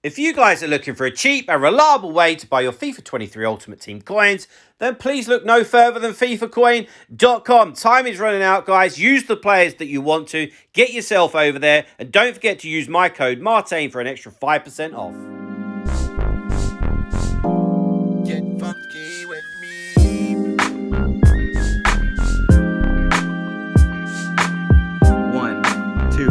If you guys are looking for a cheap and reliable way to buy your FIFA 23 Ultimate Team coins, then please look no further than FIFAcoin.com. Time is running out, guys. Use the players that you want to. Get yourself over there. And don't forget to use my code MARTAIN for an extra 5% off. Get funky with me. 1, 2,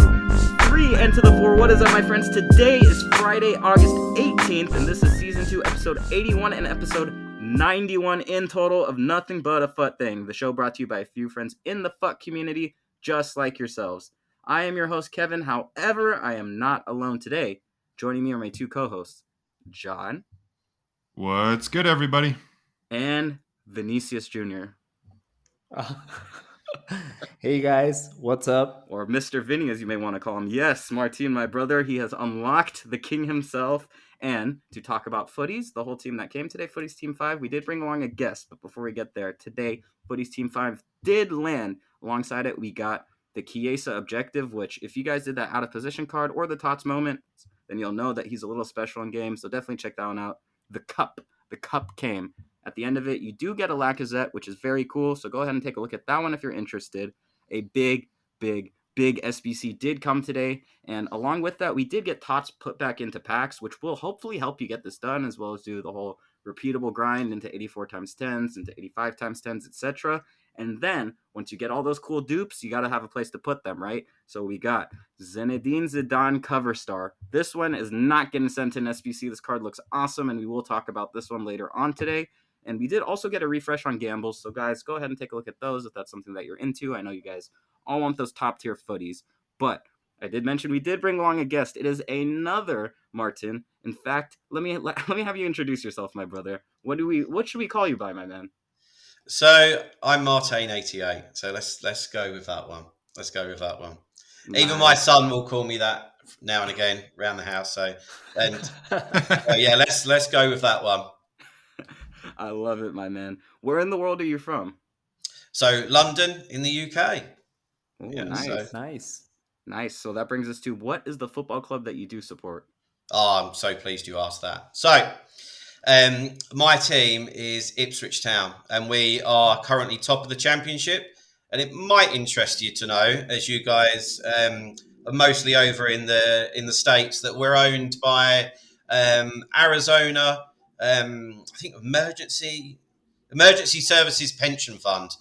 3, and to the 4. What is up, my friends? Today is Friday, August 18th, and this is Season 2, Episode 81 and Episode 91 in total of Nothing But a Fut Thing, the show brought to you by a few friends in the fuck community, just like yourselves. I am your host, Kevin. However, I am not alone today. Joining me are my two co-hosts, John. What's good, everybody? And Vinicius Jr. Hey guys, what's up? Or Mr. Vinny, as you may want to call him. Yes, Martin, my brother, he has unlocked the king himself. And to talk about footies, the whole team that came today, Footies Team 5, we did bring along a guest. But before we get there, today, Footies Team 5 did land. Alongside it, we got the Chiesa objective, which if you guys did that out of position card or the Tots moment, then you'll know that he's a little special in game. So definitely check that one out. The cup came. At the end of it, you do get a Lacazette, which is very cool. So go ahead and take a look at that one if you're interested. A big SBC did come today. And along with that, we did get Tots put back into packs, which will hopefully help you get this done, as well as do the whole repeatable grind into 84 times 10s, into 85 times 10s, etc. And then once you get all those cool dupes, you got to have a place to put them, right? So we got Zinedine Zidane cover star. This one is not getting sent to an SBC. This card looks awesome, and we will talk about this one later on today. And we did also get a refresh on gambles. So guys, go ahead and take a look at those if that's something that you're into. I know you guys all want those top tier footies, but I did mention we did bring along a guest. It is another Martin. In fact, let me have you introduce yourself, my brother. What should we call you by, my man? So I'm MARTAIN88. So let's go with that one. Nice. Even my son will call me that now and again around the house. So yeah, let's go with that one. I love it, my man. Where in the world are you from? So London in the UK. Ooh, yeah, Nice. So that brings us to, what is the football club that you do support? Oh, I'm so pleased you asked that. So my team is Ipswich Town, and we are currently top of the championship. And it might interest you to know, as you guys are mostly over in the States, that we're owned by Arizona. I think Emergency Services Pension Fund,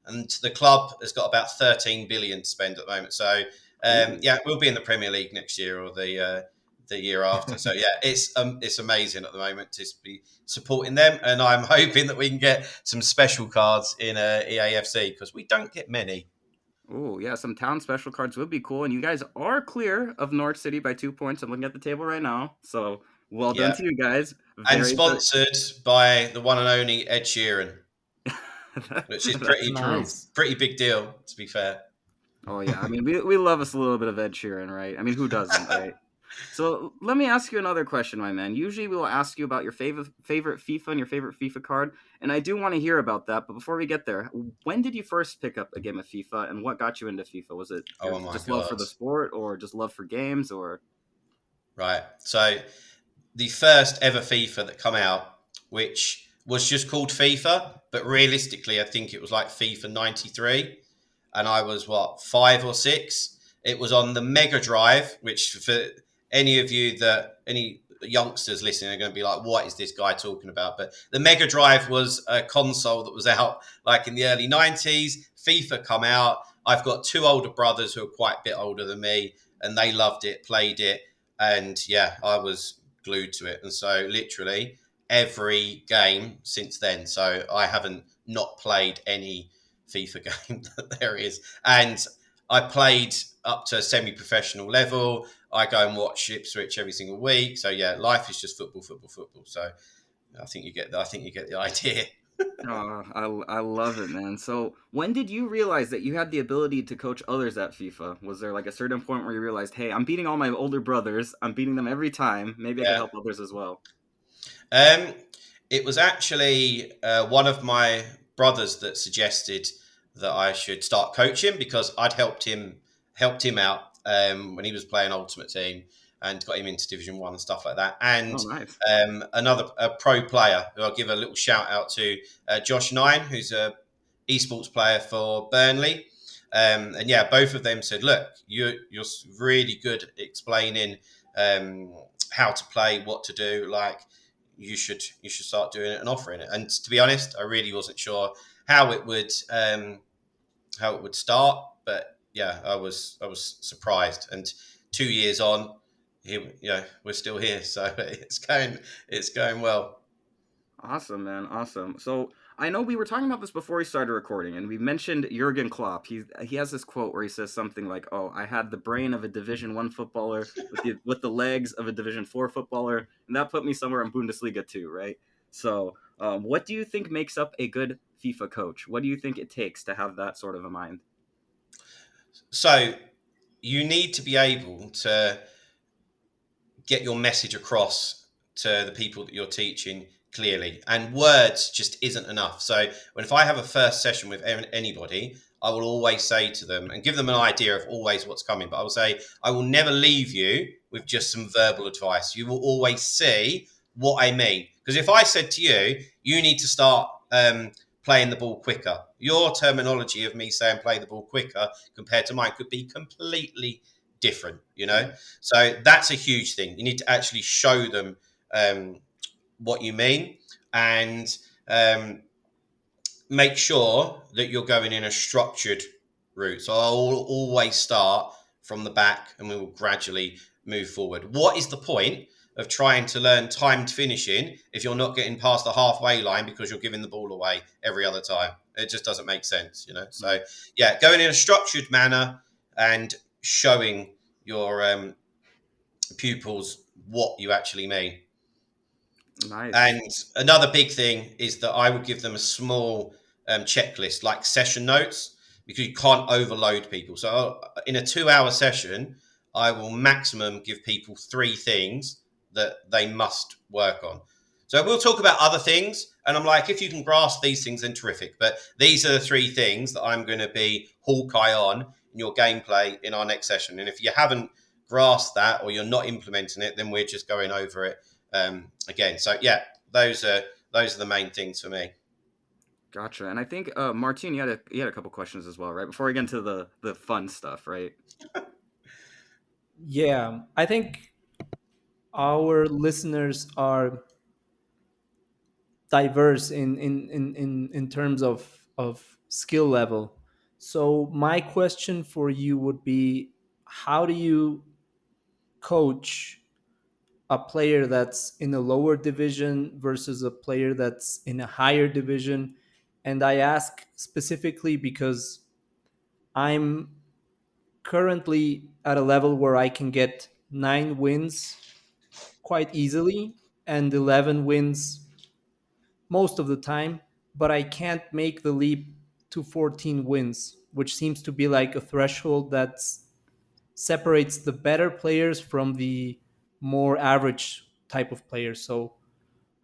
and the club has got about 13 billion to spend at the moment. So yeah, we'll be in the Premier League next year or the year after. So yeah, it's amazing at the moment to be supporting them, and I'm hoping that we can get some special cards in EAFC because we don't get many. Oh yeah, some town special cards would be cool, and you guys are clear of Norwich City by 2 points. I'm looking at the table right now, so well done to you guys. And sponsored by the one and only Ed Sheeran, which is pretty big deal, to be fair. Oh yeah, I mean we love us a little bit of Ed Sheeran, right? I mean, who doesn't, right? So let me ask you another question, my man. Usually we will ask you about your favorite FIFA and your favorite FIFA card, and I do want to hear about that. But before we get there, when did you first pick up a game of FIFA, and what got you into FIFA? Was it just love for the sport, or just love for games, or? Right. So the first ever FIFA that come out, which was just called FIFA, but realistically, I think it was like FIFA 93, and I was 5 or 6. It was on the Mega Drive, which for any of you any youngsters listening are going to be like, what is this guy talking about? But the Mega Drive was a console that was out like in the early 90s. FIFA come out. I've got 2 older brothers who are quite a bit older than me, and they loved it, played it. And yeah, I was glued to it. And so literally every game since then. So I haven't not played any FIFA game that there is. And I played up to a semi-professional level. I go and watch Ipswich every single week. So yeah, life is just football. So I think you get the idea. Oh, I love it, man. So when did you realize that you had the ability to coach others at FIFA? Was there like a certain point where you realized, hey, I'm beating all my older brothers. I'm beating them every time. Maybe I can help others as well. It was actually one of my brothers that suggested that I should start coaching because I'd helped him out when he was playing Ultimate Team. and got him into Division 1 and stuff like that. And Oh, nice. a pro player who I'll give a little shout out to, Josh Nine, who's a esports player for Burnley. And yeah, both of them said, look, you're really good at explaining how to play, what to do. Like, you should start doing it and offering it. And to be honest, I really wasn't sure how it would start, but yeah, I was surprised. And 2 years on, here, we're still here, so it's going well. Awesome, man. Awesome. So I know we were talking about this before we started recording, and we mentioned Jurgen Klopp. He has this quote where he says something like, "Oh, I had the brain of a Division 1 footballer with the legs of a Division 4 footballer," and that put me somewhere in Bundesliga too, right? So, what do you think makes up a good FIFA coach? What do you think it takes to have that sort of a mind? So you need to be able to get your message across to the people that you're teaching clearly, and words just isn't enough. So if I have a first session with anybody, I will always say to them and give them an idea of always what's coming, but I will say, I will never leave you with just some verbal advice. You will always see what I mean. Because if I said to you, you need to start playing the ball quicker, your terminology of me saying play the ball quicker compared to mine could be completely different, So that's a huge thing. You need to actually show them what you mean, and make sure that you're going in a structured route. So I'll always start from the back and we will gradually move forward. What is the point of trying to learn timed finishing if you're not getting past the halfway line because you're giving the ball away every other time? It just doesn't make sense, So yeah, going in a structured manner and showing your pupils what you actually mean. Nice. And another big thing is that I would give them a small checklist, like session notes, because you can't overload people. So in a 2-hour session, I will maximum give people 3 things that they must work on. So we'll talk about other things, and I'm like, if you can grasp these things, then terrific. But these are the 3 things that I'm going to be Hawkeye on in your gameplay in our next session. And if you haven't grasped that or you're not implementing it, then we're just going over it again. So yeah, those are the main things for me. Gotcha. And I think Martin, you had a couple questions as well, right? Before we get into the fun stuff, right? Yeah, I think our listeners are diverse in terms of skill level. So my question for you would be, how do you coach a player that's in a lower division versus a player that's in a higher division? And I ask specifically because I'm currently at a level where I can get 9 wins quite easily and 11 wins most of the time, but I can't make the leap to 14 wins, which seems to be like a threshold that separates the better players from the more average type of players. So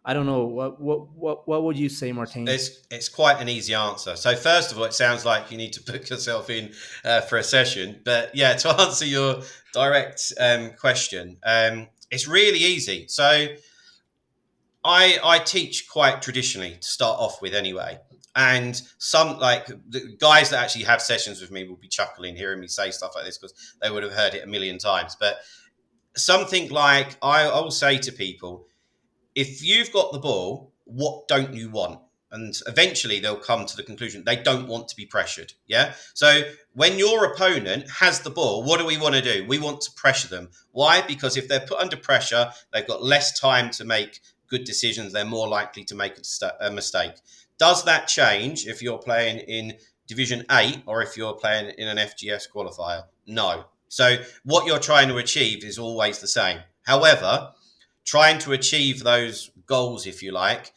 I don't know, what would you say, Martin? It's quite an easy answer. So first of all, it sounds like you need to book yourself in for a session. But yeah, to answer your direct question, it's really easy. So I teach quite traditionally to start off with anyway. And some, like the guys that actually have sessions with me, will be chuckling hearing me say stuff like this because they would have heard it a million times. But something like I will say to people, if you've got the ball, what don't you want? And eventually they'll come to the conclusion they don't want to be pressured. Yeah. So when your opponent has the ball, what do we want to do? We want to pressure them. Why? Because if they're put under pressure, they've got less time to make good decisions. They're more likely to make a mistake. Does that change if you're playing in Division 8 or if you're playing in an FGS qualifier? No. So what you're trying to achieve is always the same. However, trying to achieve those goals, if you like,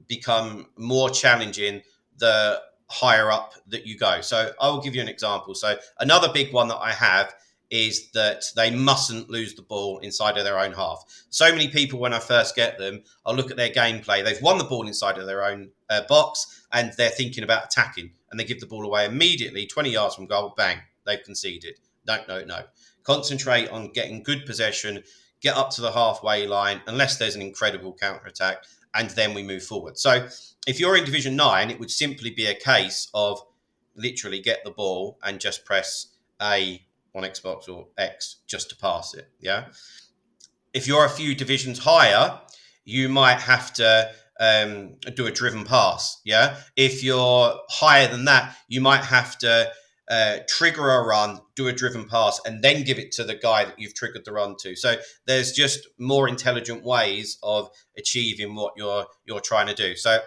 become more challenging the higher up that you go. So I will give you an example. So another big one that I have is that they mustn't lose the ball inside of their own half. So many people, when I first get them, I'll look at their gameplay. They've won the ball inside of their own box and they're thinking about attacking, and they give the ball away immediately, 20 yards from goal, bang, they've conceded. No. Concentrate on getting good possession, get up to the halfway line, unless there's an incredible counter-attack, and then we move forward. So if you're in Division 9, it would simply be a case of literally get the ball and just press A on Xbox or X just to pass it. Yeah. If you're a few divisions higher, you might have to do a driven pass. Yeah. If you're higher than that, you might have to trigger a run, do a driven pass, and then give it to the guy that you've triggered the run to. So there's just more intelligent ways of achieving what you're trying to do. So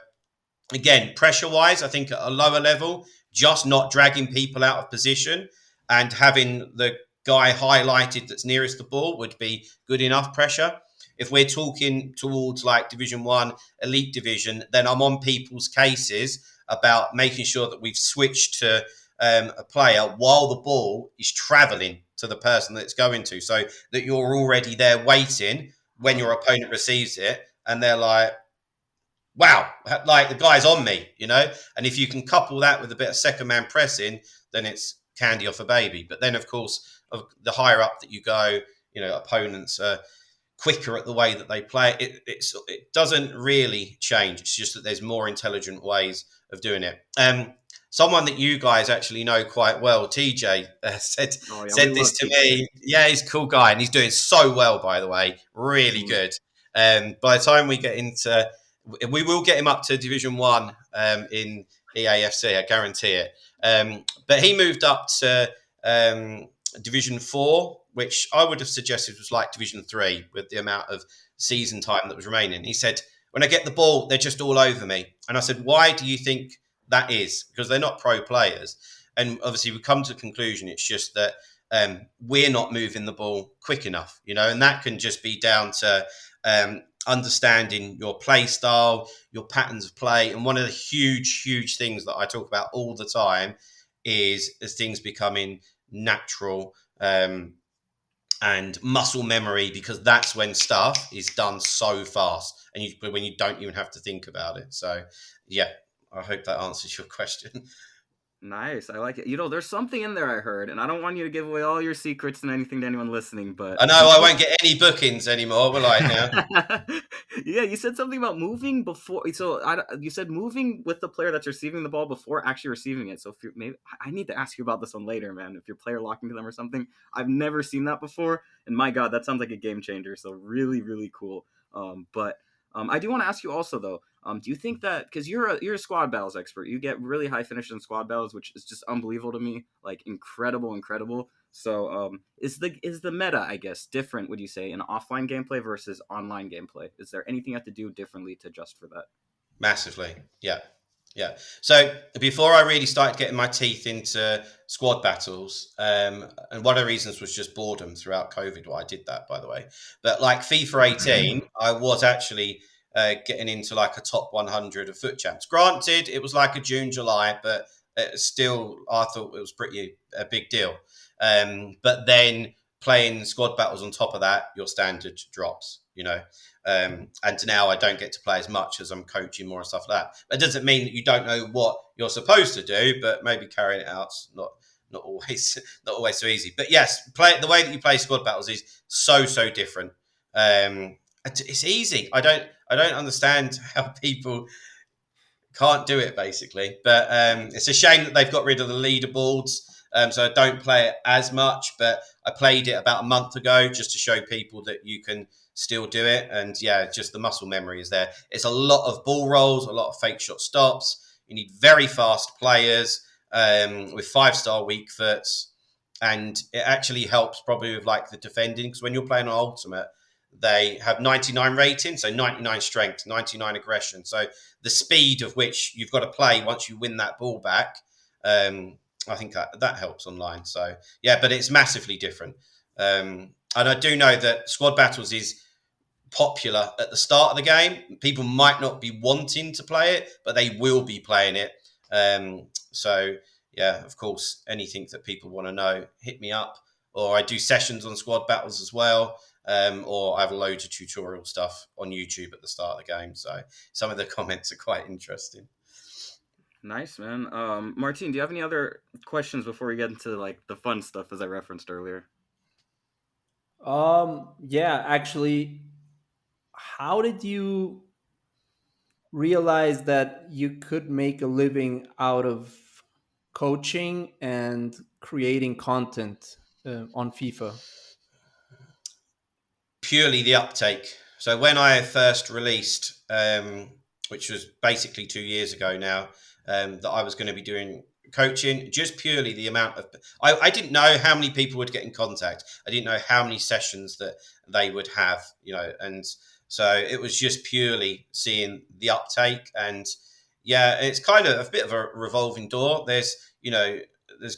again, pressure wise, I think at a lower level, just not dragging people out of position and having the guy highlighted that's nearest the ball would be good enough pressure. If we're talking towards like Division 1, Elite Division, then I'm on people's cases about making sure that we've switched to a player while the ball is travelling to the person that it's going to, so that you're already there waiting when your opponent receives it and they're like, wow, like the guy's on me, you know? And if you can couple that with a bit of second man pressing, then it's candy off a baby. But then, of course, the higher up that you go, you know, opponents are quicker at the way that they play. It doesn't really change. It's just that there's more intelligent ways of doing it. Someone that you guys actually know quite well, TJ, said this to me. Yeah, he's a cool guy, and he's doing so well, by the way. Really good. By the time we get into, we will get him up to Division 1 in EAFC, I guarantee it. But he moved up to Division 4, which I would have suggested was like Division 3 with the amount of season time that was remaining. He said, when I get the ball, they're just all over me. And I said, why do you think that is? Because they're not pro players. And obviously we come to the conclusion, it's just that we're not moving the ball quick enough, you know, and that can just be down to understanding your play style, your patterns of play. And one of the huge things that I talk about all the time is things becoming natural and muscle memory, because that's when stuff is done so fast and when you don't even have to think about it. So yeah, I hope that answers your question. Nice. I like it. You know, there's something in there I heard, and I don't want you to give away all your secrets and anything to anyone listening, but I know I won't get any bookings anymore, will I now? Yeah, you said something about moving before. So you said moving with the player that's receiving the ball before actually receiving it. So if you're, maybe I need to ask you about this one later, man. If you're player locking to them or something, I've never seen that before, and my God, that sounds like a game changer. So really cool. But I do want to ask you also though. Do you think that, because you're a squad battles expert, you get really high finishes in squad battles, which is just unbelievable to me, like incredible. So is the meta, I guess, different, would you say, in offline gameplay versus online gameplay? Is there anything you have to do differently to adjust for that? Massively, yeah. So before I really started getting my teeth into squad battles, and one of the reasons was just boredom throughout COVID, why I did that, by the way. But like FIFA 18, I was actually getting into like a top 100 of foot champs. Granted, it was like a June, July, but still, I thought it was pretty a big deal. But then playing squad battles on top of that, your standard drops, you know. And now I don't get to play as much as I'm coaching more and stuff like that. That doesn't mean that you don't know what you're supposed to do, but maybe carrying it out's not always so easy. But yes, the way that you play squad battles is so different. It's easy. I don't understand how people can't do it, basically. But it's a shame that they've got rid of the leaderboards. So I don't play it as much, but I played it about a month ago just to show people that you can still do it. And yeah, just the muscle memory is there. It's a lot of ball rolls, a lot of fake shot stops. You need very fast players with 5-star weak foots. And it actually helps probably with like the defending, because when you're playing on Ultimate, they have 99 rating, so 99 strength, 99 aggression. So the speed of which you've got to play once you win that ball back, I think that helps online. So yeah, but it's massively different. And I do know that squad battles is popular at the start of the game. People might not be wanting to play it, but they will be playing it. So yeah, of course, anything that people want to know, hit me up. Or I do sessions on squad battles as well. Or I have loads of tutorial stuff on YouTube at the start of the game. So some of the comments are quite interesting. Nice, man. Martin, do you have any other questions before we get into like the fun stuff as I referenced earlier? Yeah, actually, how did you realize that you could make a living out of coaching and creating content on FIFA? Purely the uptake. So when I first released, which was basically 2 years ago now, that I was going to be doing coaching, just purely the amount of, I didn't know how many people would get in contact. I didn't know how many sessions that they would have, and so it was just purely seeing the uptake. And yeah, it's kind of a bit of a revolving door. There's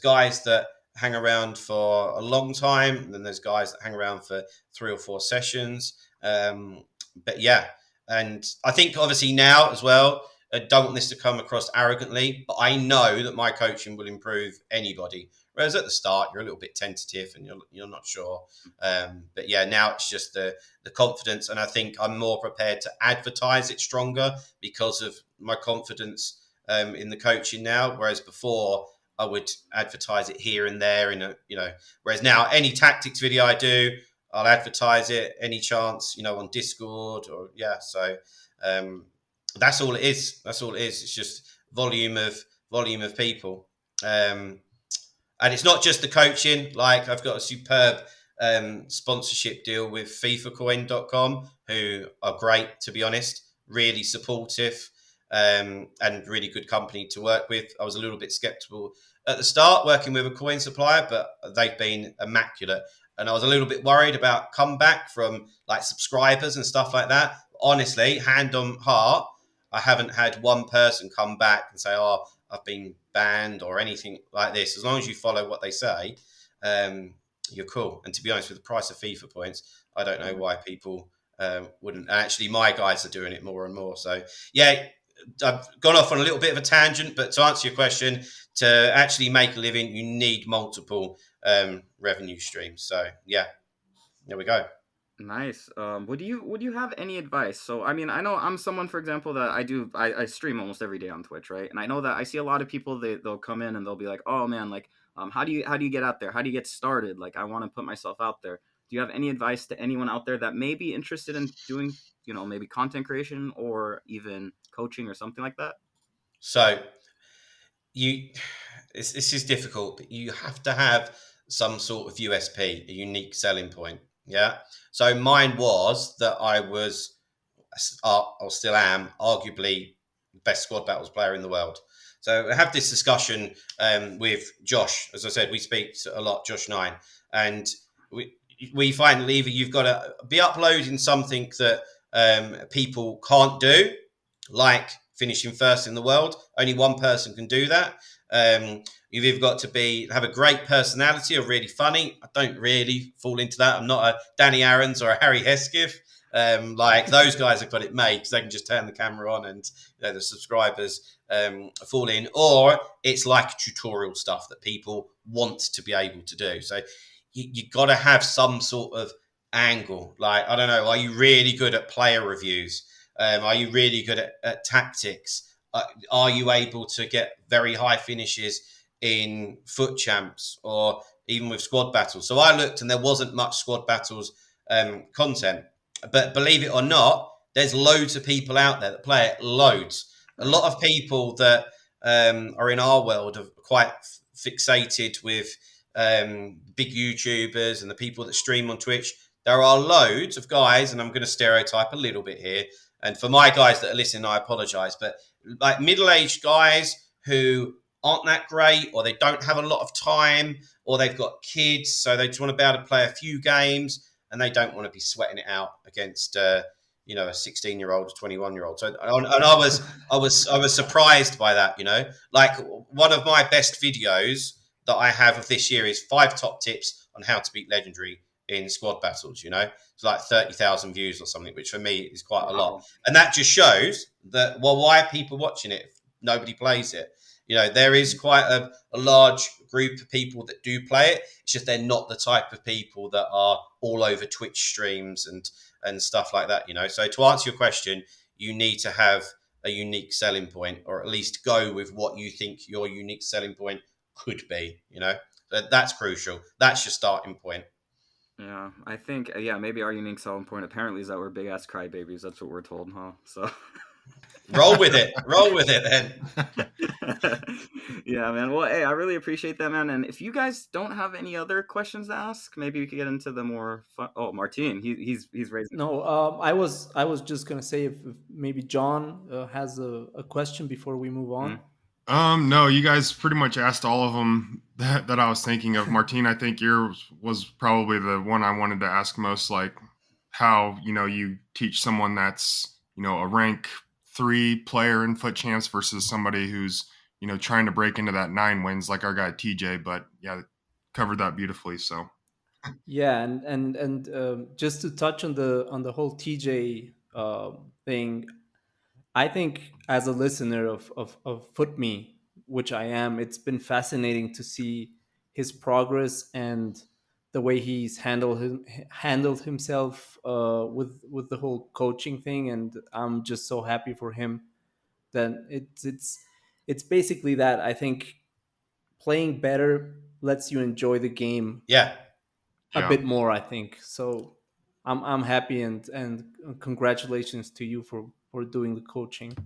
guys that hang around for a long time, and then there's guys that hang around for 3 or 4 sessions. But yeah, and I think obviously now as well, I don't want this to come across arrogantly, but I know that my coaching will improve anybody. Whereas at the start, you're a little bit tentative and you're not sure. But yeah, now it's just the confidence, and I think I'm more prepared to advertise it stronger because of my confidence in the coaching now. Whereas before, I would advertise it here and there whereas now any tactics video I do, I'll advertise it any chance, on Discord or yeah. So that's all it is. That's all it is. It's just volume of people. And it's not just the coaching. Like I've got a superb sponsorship deal with FIFAcoin.com, who are great, to be honest, really supportive, and really good company to work with. I was a little bit skeptical at the start working with a coin supplier, but they've been immaculate. And I was a little bit worried about comeback from like subscribers and stuff like that. Honestly, hand on heart, I haven't had one person come back and say, "Oh, I've been banned" or anything like this. As long as you follow what they say, you're cool. And to be honest, with the price of FIFA points, I don't know why people wouldn't. Actually, my guys are doing it more and more. So yeah, I've gone off on a little bit of a tangent, but to answer your question, to actually make a living, you need multiple revenue streams. So yeah, there we go. Nice. Would you have any advice? So I mean, I know I'm someone, for example, that I stream almost every day on Twitch, right? And I know that I see a lot of people, they'll come in and they'll be like, oh man, like how do you get out there? How do you get started? Like I want to put myself out there. Do you have any advice to anyone out there that may be interested in doing, maybe content creation or even coaching or something like that? So you this is difficult, but you have to have some sort of USP, a unique selling point. Yeah. So mine was that I still am arguably the best squad battles player in the world. So I have this discussion with Josh. As I said, we speak a lot, Josh Nine, and we find that either you've got to be uploading something that people can't do, like finishing first in the world. Only one person can do that. You've either got to have a great personality or really funny. I don't really fall into that. I'm not a Danny Aarons or a Harry Hesketh. Like those guys have got it made because they can just turn the camera on and the subscribers fall in. Or it's like tutorial stuff that people want to be able to do. So you got to have some sort of angle. Like, I don't know, are you really good at player reviews? Are you really good at tactics? Are you able to get very high finishes in foot champs or even with squad battles? So I looked and there wasn't much squad battles content. But believe it or not, there's loads of people out there that play it, loads. A lot of people that are in our world are quite fixated with big YouTubers and the people that stream on Twitch. There are loads of guys, and I'm going to stereotype a little bit here. And for my guys that are listening, I apologize. But like middle-aged guys who aren't that great, or they don't have a lot of time, or they've got kids, so they just want to be able to play a few games, and they don't want to be sweating it out against a 16-year-old or 21-year-old. So, and I was surprised by that. Like one of my best videos that I have of this year is 5 top tips on how to beat legendary in squad battles. It's like 30,000 views or something, which for me is quite a lot. And that just shows that, well, why are people watching it if nobody plays it? There is quite a large group of people that do play it. It's just they're not the type of people that are all over Twitch streams and stuff like that. So to answer your question, you need to have a unique selling point, or at least go with what you think your unique selling point could be. That's crucial. That's your starting point. Yeah, I think maybe our unique selling point apparently is that we're big ass crybabies. That's what we're told, huh? So Roll with it. Roll with it then. yeah, man. Well, hey, I really appreciate that, man. And if you guys don't have any other questions to ask, maybe we could get into the more fun. Oh, Martin, he's raising. No, I was just gonna say if maybe John has a question before we move on. No, you guys pretty much asked all of them that I was thinking of. Martine, I think yours was probably the one I wanted to ask most, like how, you teach someone that's, a rank 3 player in foot champs versus somebody who's, trying to break into that 9 wins like our guy TJ. But yeah, covered that beautifully. So Yeah, and just to touch on the whole TJ thing, I think as a listener of Foot Me, which I am, it's been fascinating to see his progress and the way he's handled himself with the whole coaching thing, and I'm just so happy for him. That it's basically that I think playing better lets you enjoy the game Yeah. a yeah. bit more. I think so. I'm happy and congratulations to you for doing the coaching.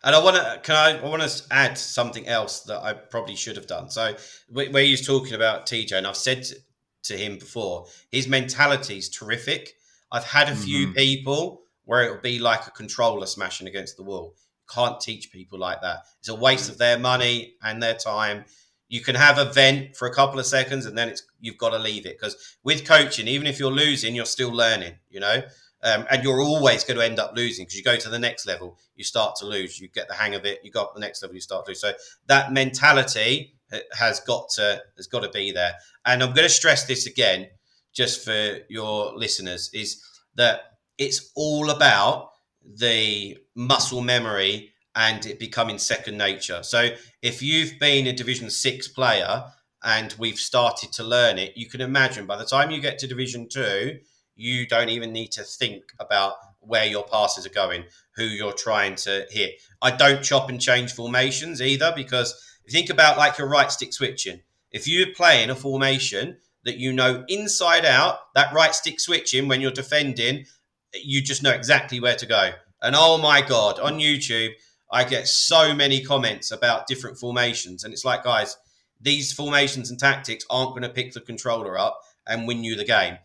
And I want to add something else that I probably should have done. So where you're talking about TJ, and I've said to him before, his mentality is terrific. I've had a few Hmm. people where it'll be like a controller smashing against the wall. Can't teach people like that. It's a waste of their money and their time. You can have a vent for a couple of seconds, and then you've got to leave it, because with coaching, even if you're losing, you're still learning. And you're always going to end up losing, because you go to the next level, you start to lose, you get the hang of it, you go up the next level, you start to lose. So that mentality has got to be there. And I'm going to stress this again, just for your listeners, is that it's all about the muscle memory and it becoming second nature. So if you've been a Division 6 player and we've started to learn it, you can imagine by the time you get to Division 2, you don't even need to think about where your passes are going, who you're trying to hit. I don't chop and change formations either, because if you think about like your right stick switching, if you're playing a formation that you know inside out, that right stick switching when you're defending, you just know exactly where to go. And oh my God, on YouTube, I get so many comments about different formations. And it's like, guys, these formations and tactics aren't going to pick the controller up and win you the game.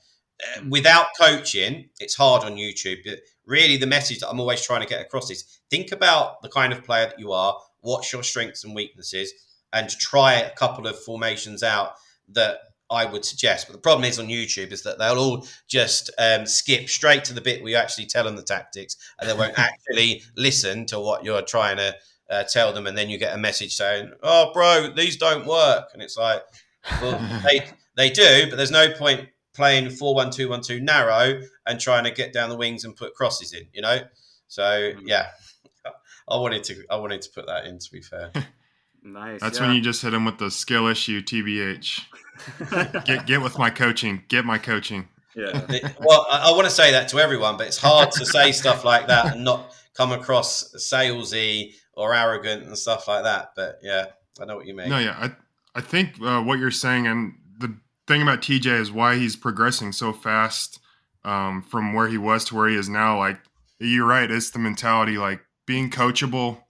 Without coaching, it's hard on YouTube. But really, the message that I'm always trying to get across is think about the kind of player that you are, what's your strengths and weaknesses, and try a couple of formations out that I would suggest. But the problem is on YouTube is that they'll all just skip straight to the bit where you actually tell them the tactics, and they won't actually listen to what you're trying to tell them. And then you get a message saying, "Oh, bro, these don't work," and it's like, well, they do, but there's no point playing 4-1-2-1-2 narrow and trying to get down the wings and put crosses in. So yeah, I wanted to put that in, to be fair. Nice. That's yeah. when you just hit him with the skill issue, TBH. Get with my coaching. Get my coaching. Yeah. Well, I want to say that to everyone, but it's hard to say stuff like that and not come across salesy or arrogant and stuff like that. But yeah, I know what you mean. No, yeah, I think what you're saying, and the thing about TJ is why he's progressing so fast from where he was to where he is now. Like, you're right, it's the mentality, like being coachable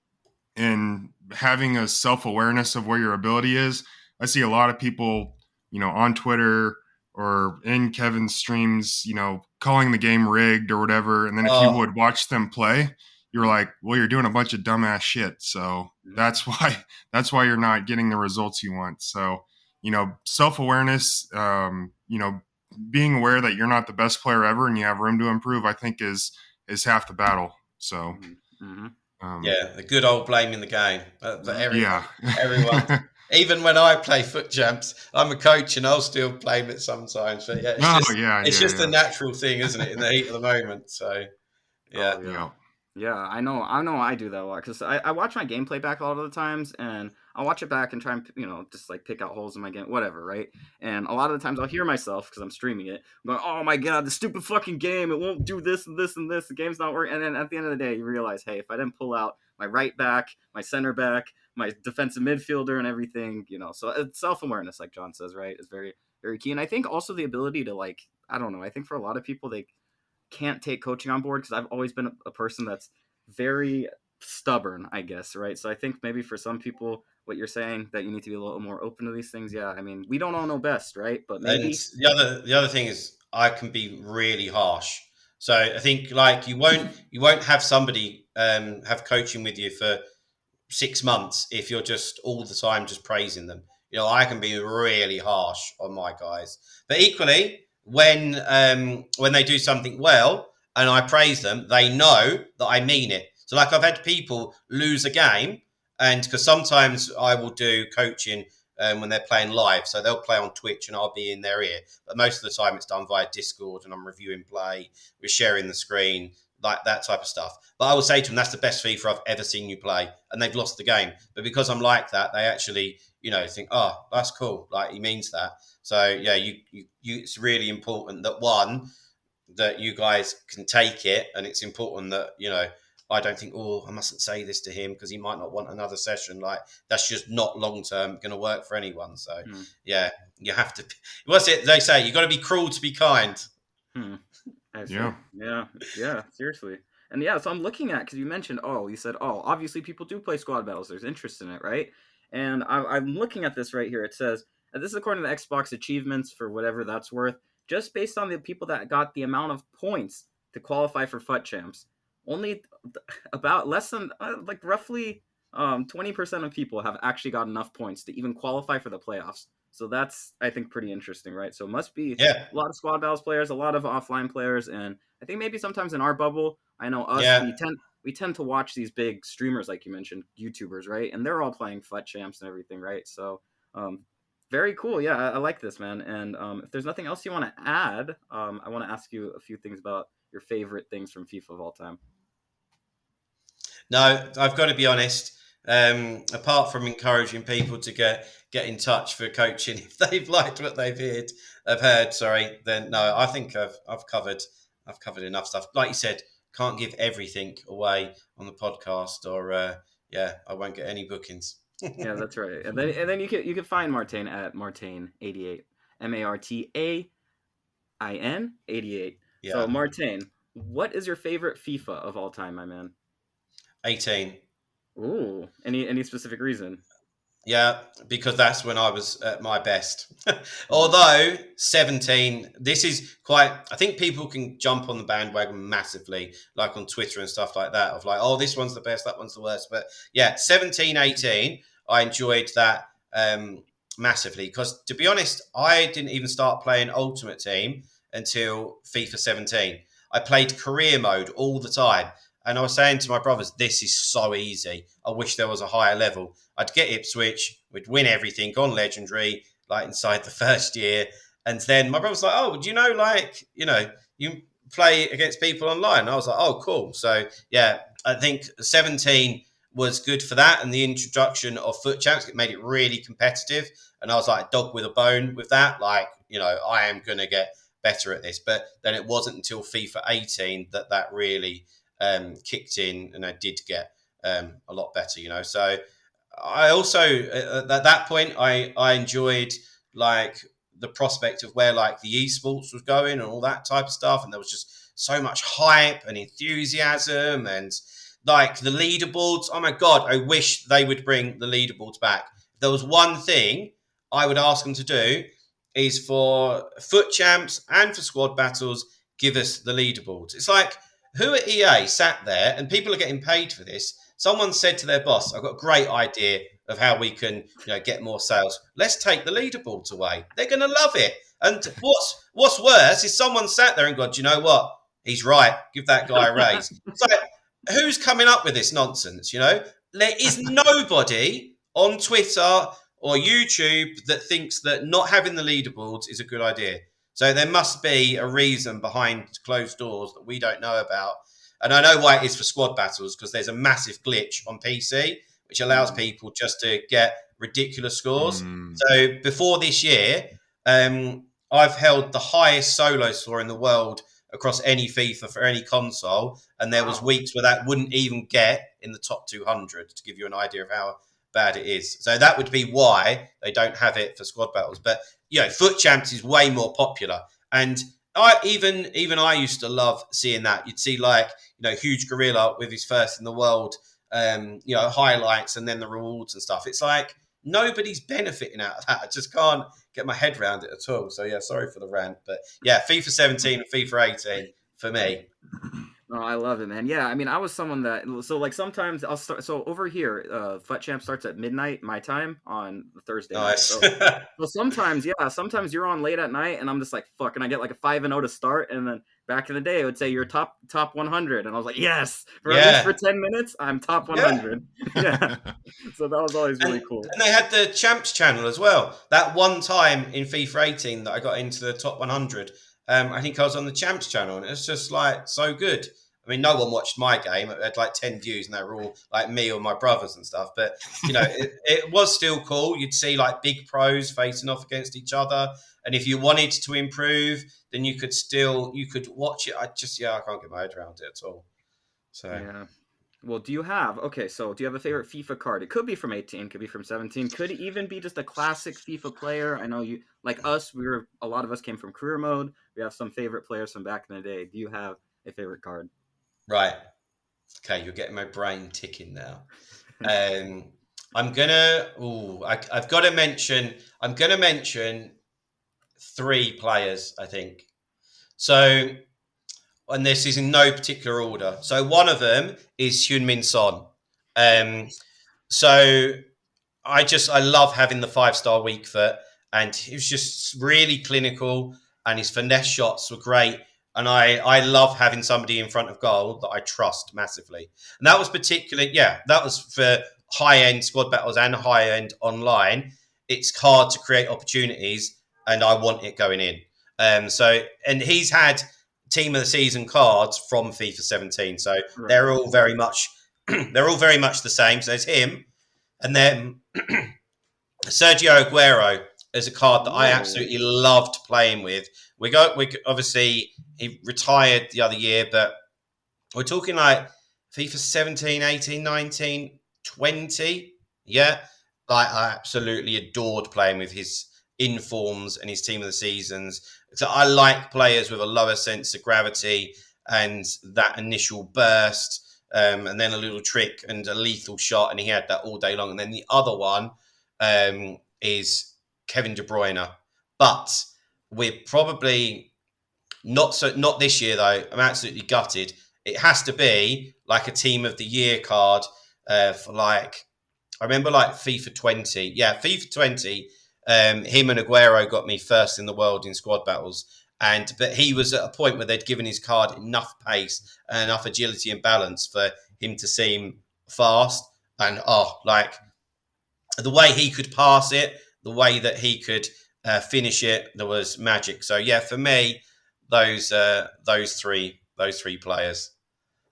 and having a self-awareness of where your ability is. I see a lot of people, on Twitter or in Kevin's streams, calling the game rigged or whatever. And then if you would watch them play, you're like, well, you're doing a bunch of dumbass shit. So that's why you're not getting the results you want. So, self-awareness, being aware that you're not the best player ever and you have room to improve, I think is half the battle. So, yeah, the good old blaming the game. But everyone, yeah. everyone, even when I play foot champs, I'm a coach and I'll still blame it sometimes. But yeah, it's just a natural thing, isn't it, in the heat of the moment? So yeah. Yeah, I know I do that a lot, because I watch my gameplay back a lot of the times, and I'll watch it back and try and, just like pick out holes in my game, whatever, right? And a lot of the times I'll hear myself, because I'm streaming it, I'm going, oh my God, the stupid fucking game, it won't do this and this and this, the game's not working. And then at the end of the day, you realize, hey, if I didn't pull out my right back, my center back, my defensive midfielder and everything, so it's self-awareness, like John says, right, is very, very key. And I think also the ability to, like, I don't know. I think for a lot of people, they can't take coaching on board because I've always been a person that's very stubborn, I guess, right? So I think maybe for some people, what you're saying, that you need to be a little more open to these things. Yeah, I mean, we don't all know best, right? But And maybe. the other thing is I can be really harsh. So I think like you won't have somebody have coaching with you for 6 months if you're just all the time just praising them. You know, I can be really harsh on my guys, but equally when they do something well and I praise them, they know that I mean it. So like I've had people lose a game, and because sometimes I will do coaching when they're playing live, so they'll play on Twitch and I'll be in their ear. But most of the time it's done via Discord and I'm reviewing play, we're sharing the screen, like that type of stuff. But I will say to them, that's the best FIFA I've ever seen you play, and they've lost the game. But because I'm like that, they actually, think, oh, that's cool. Like he means that. So yeah, it's really important that you guys can take it, and it's important that I don't think, oh, I mustn't say this to him because he might not want another session. Like that's just not long term going to work for anyone. So yeah, you have to. What's it they say? You got to be cruel to be kind. Yeah, seriously. And yeah, so I'm looking at, because you mentioned, you said, obviously people do play squad battles. There's interest in it, right? And I'm looking at this right here. It says, and this is according to the Xbox achievements for whatever that's worth, just based on the people that got the amount of points to qualify for FUT Champs. Only about less than, roughly 20% of people have actually got enough points to even qualify for the playoffs. So that's, I think, pretty interesting, right? So it must be a lot of squad battles players, a lot of offline players, and I think maybe sometimes in our bubble, I know us, we tend to watch these big streamers, like you mentioned, YouTubers, right? And they're all playing FUT Champs and everything, right? So very cool. Yeah, I like this, man. And if there's nothing else you want to add, I want to ask you a few things about your favorite things from FIFA of all time. No, I've got to be honest. Apart from encouraging people to get in touch for coaching if they've liked what they've heard, then no, I think I've covered enough stuff. Like you said, can't give everything away on the podcast, or I won't get any bookings. Yeah, that's right. And then you can find Martain at MARTAIN88, MARTAIN88. Yeah. So Martain, what is your favorite FIFA of all time, my man? 18. Ooh, any specific reason? Yeah, because that's when I was at my best. Although 17, this is quite, I think people can jump on the bandwagon massively, like on Twitter and stuff like that, of like, oh, this one's the best, that one's the worst. But yeah, 17, 18, I enjoyed that massively, because to be honest, I didn't even start playing Ultimate Team until FIFA 17. I played career mode all the time. And I was saying to my brothers, this is so easy. I wish there was a higher level. I'd get Ipswich, we'd win everything on Legendary, like inside the first year. And then my brother's like, oh, do you know, you play against people online? And I was like, oh, cool. So, yeah, I think 17 was good for that. And the introduction of FUT Champs, it made it really competitive. And I was like a dog with a bone with that. Like, I am going to get better at this. But then it wasn't until FIFA 18 that really kicked in, and I did get a lot better, So I also at that point I enjoyed like the prospect of where like the esports was going and all that type of stuff, and there was just so much hype and enthusiasm, and like the leaderboards. Oh my god, I wish they would bring the leaderboards back. If there was one thing I would ask them to do, is for FUT Champs and for squad battles, give us the leaderboards. It's like, who at EA sat there, and people are getting paid for this? Someone said to their boss, I've got a great idea of how we can get more sales. Let's take the leaderboards away. They're going to love it. And what's worse is someone sat there and gone, do you know what? He's right. Give that guy a raise. It's like, who's coming up with this nonsense? There is nobody on Twitter or YouTube that thinks that not having the leaderboards is a good idea. So there must be a reason behind closed doors that we don't know about. And I know why it is for squad battles, because there's a massive glitch on PC, which allows people just to get ridiculous scores. So before this year, I've held the highest solo score in the world across any FIFA for any console. And there was weeks where that wouldn't even get in the top 200, to give you an idea of how bad it is. So that would be why they don't have it for squad battles. But FUT Champs is way more popular. And I used to love seeing that. You'd see like huge gorilla with his first in the world, highlights and then the rewards and stuff. It's like nobody's benefiting out of that. I just can't get my head around it at all. So yeah, sorry for the rant, but yeah, FIFA 17 and FIFA 18 for me. Oh, I love it, man. Yeah, I mean, I was someone that like sometimes I'll start. So over here, FUT Champ starts at midnight my time on Thursday night. Nice. So sometimes you're on late at night, and I'm just like, fuck, and I get like a 5-0 to start, and then back in the day, it would say you're top 100, and I was like, yes, at least for 10 minutes, I'm top 100. Yeah. So that was always really cool. And they had the Champs channel as well. That one time in FIFA 18 that I got into the top 100, I think I was on the Champs channel, and it was just like so good. I mean, no one watched my game. It had like 10 views, and they were all like me or my brothers and stuff. But, it was still cool. You'd see like big pros facing off against each other. And if you wanted to improve, then you could watch it. I can't get my head around it at all. So, yeah. Well, do you have a favorite FIFA card? It could be from 18, could be from 17, could even be just a classic FIFA player. I know you, like us, a lot of us came from career mode. We have some favorite players from back in the day. Do you have a favorite card? Right. Okay, you're getting my brain ticking now. I'm gonna mention 3 players, I think. So, and this is in no particular order. So one of them is Heung-min Son. So I love having the 5-star weak foot, and he was just really clinical, and his finesse shots were great. And I love having somebody in front of goal that I trust massively. And that was that was for high-end squad battles and high-end online. It's hard to create opportunities, and I want it going in. And he's had team of the season cards from FIFA 17. So they're all very much the same. So there's him. And then Sergio Aguero is a card that I absolutely loved playing with. We obviously he retired the other year, but we're talking like FIFA 17, 18, 19, 20. Yeah. Like I absolutely adored playing with his informs and his team of the seasons. So I like players with a lower sense of gravity and that initial burst, and then a little trick and a lethal shot, and he had that all day long. And then the other one is Kevin De Bruyne, but we're probably not this year though. I'm absolutely gutted. It has to be like a team of the year card for like I remember like FIFA 20. Yeah, FIFA 20. Him and Aguero got me first in the world in squad battles, but he was at a point where they'd given his card enough pace and enough agility and balance for him to seem fast. And like the way he could pass it, the way that he could finish it, there was magic. So yeah, for me, those 3 players,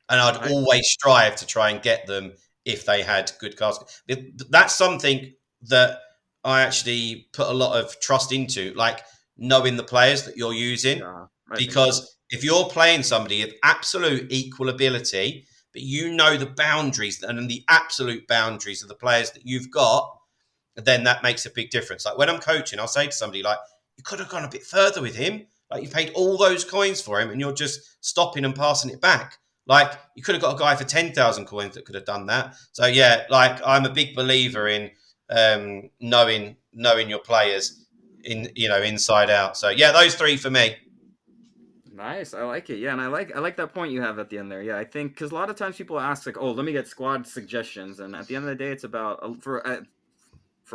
and I'd always strive to try and get them if they had good cards. That's something that I actually put a lot of trust into, like knowing the players that you're using, because if you're playing somebody of absolute equal ability, but you know the boundaries and the absolute boundaries of the players that you've got, then that makes a big difference. Like when I'm coaching, I'll say to somebody like, you could have gone a bit further with him. Like you paid all those coins for him and you're just stopping and passing it back. Like you could have got a guy for 10,000 coins that could have done that. So yeah, like I'm a big believer in knowing your players inside out. So yeah, those 3 for me. Nice, I like it. Yeah, and I like that point you have at the end there. Yeah, I think because a lot of times people ask like, "Oh, let me get squad suggestions," and at the end of the day, it's about for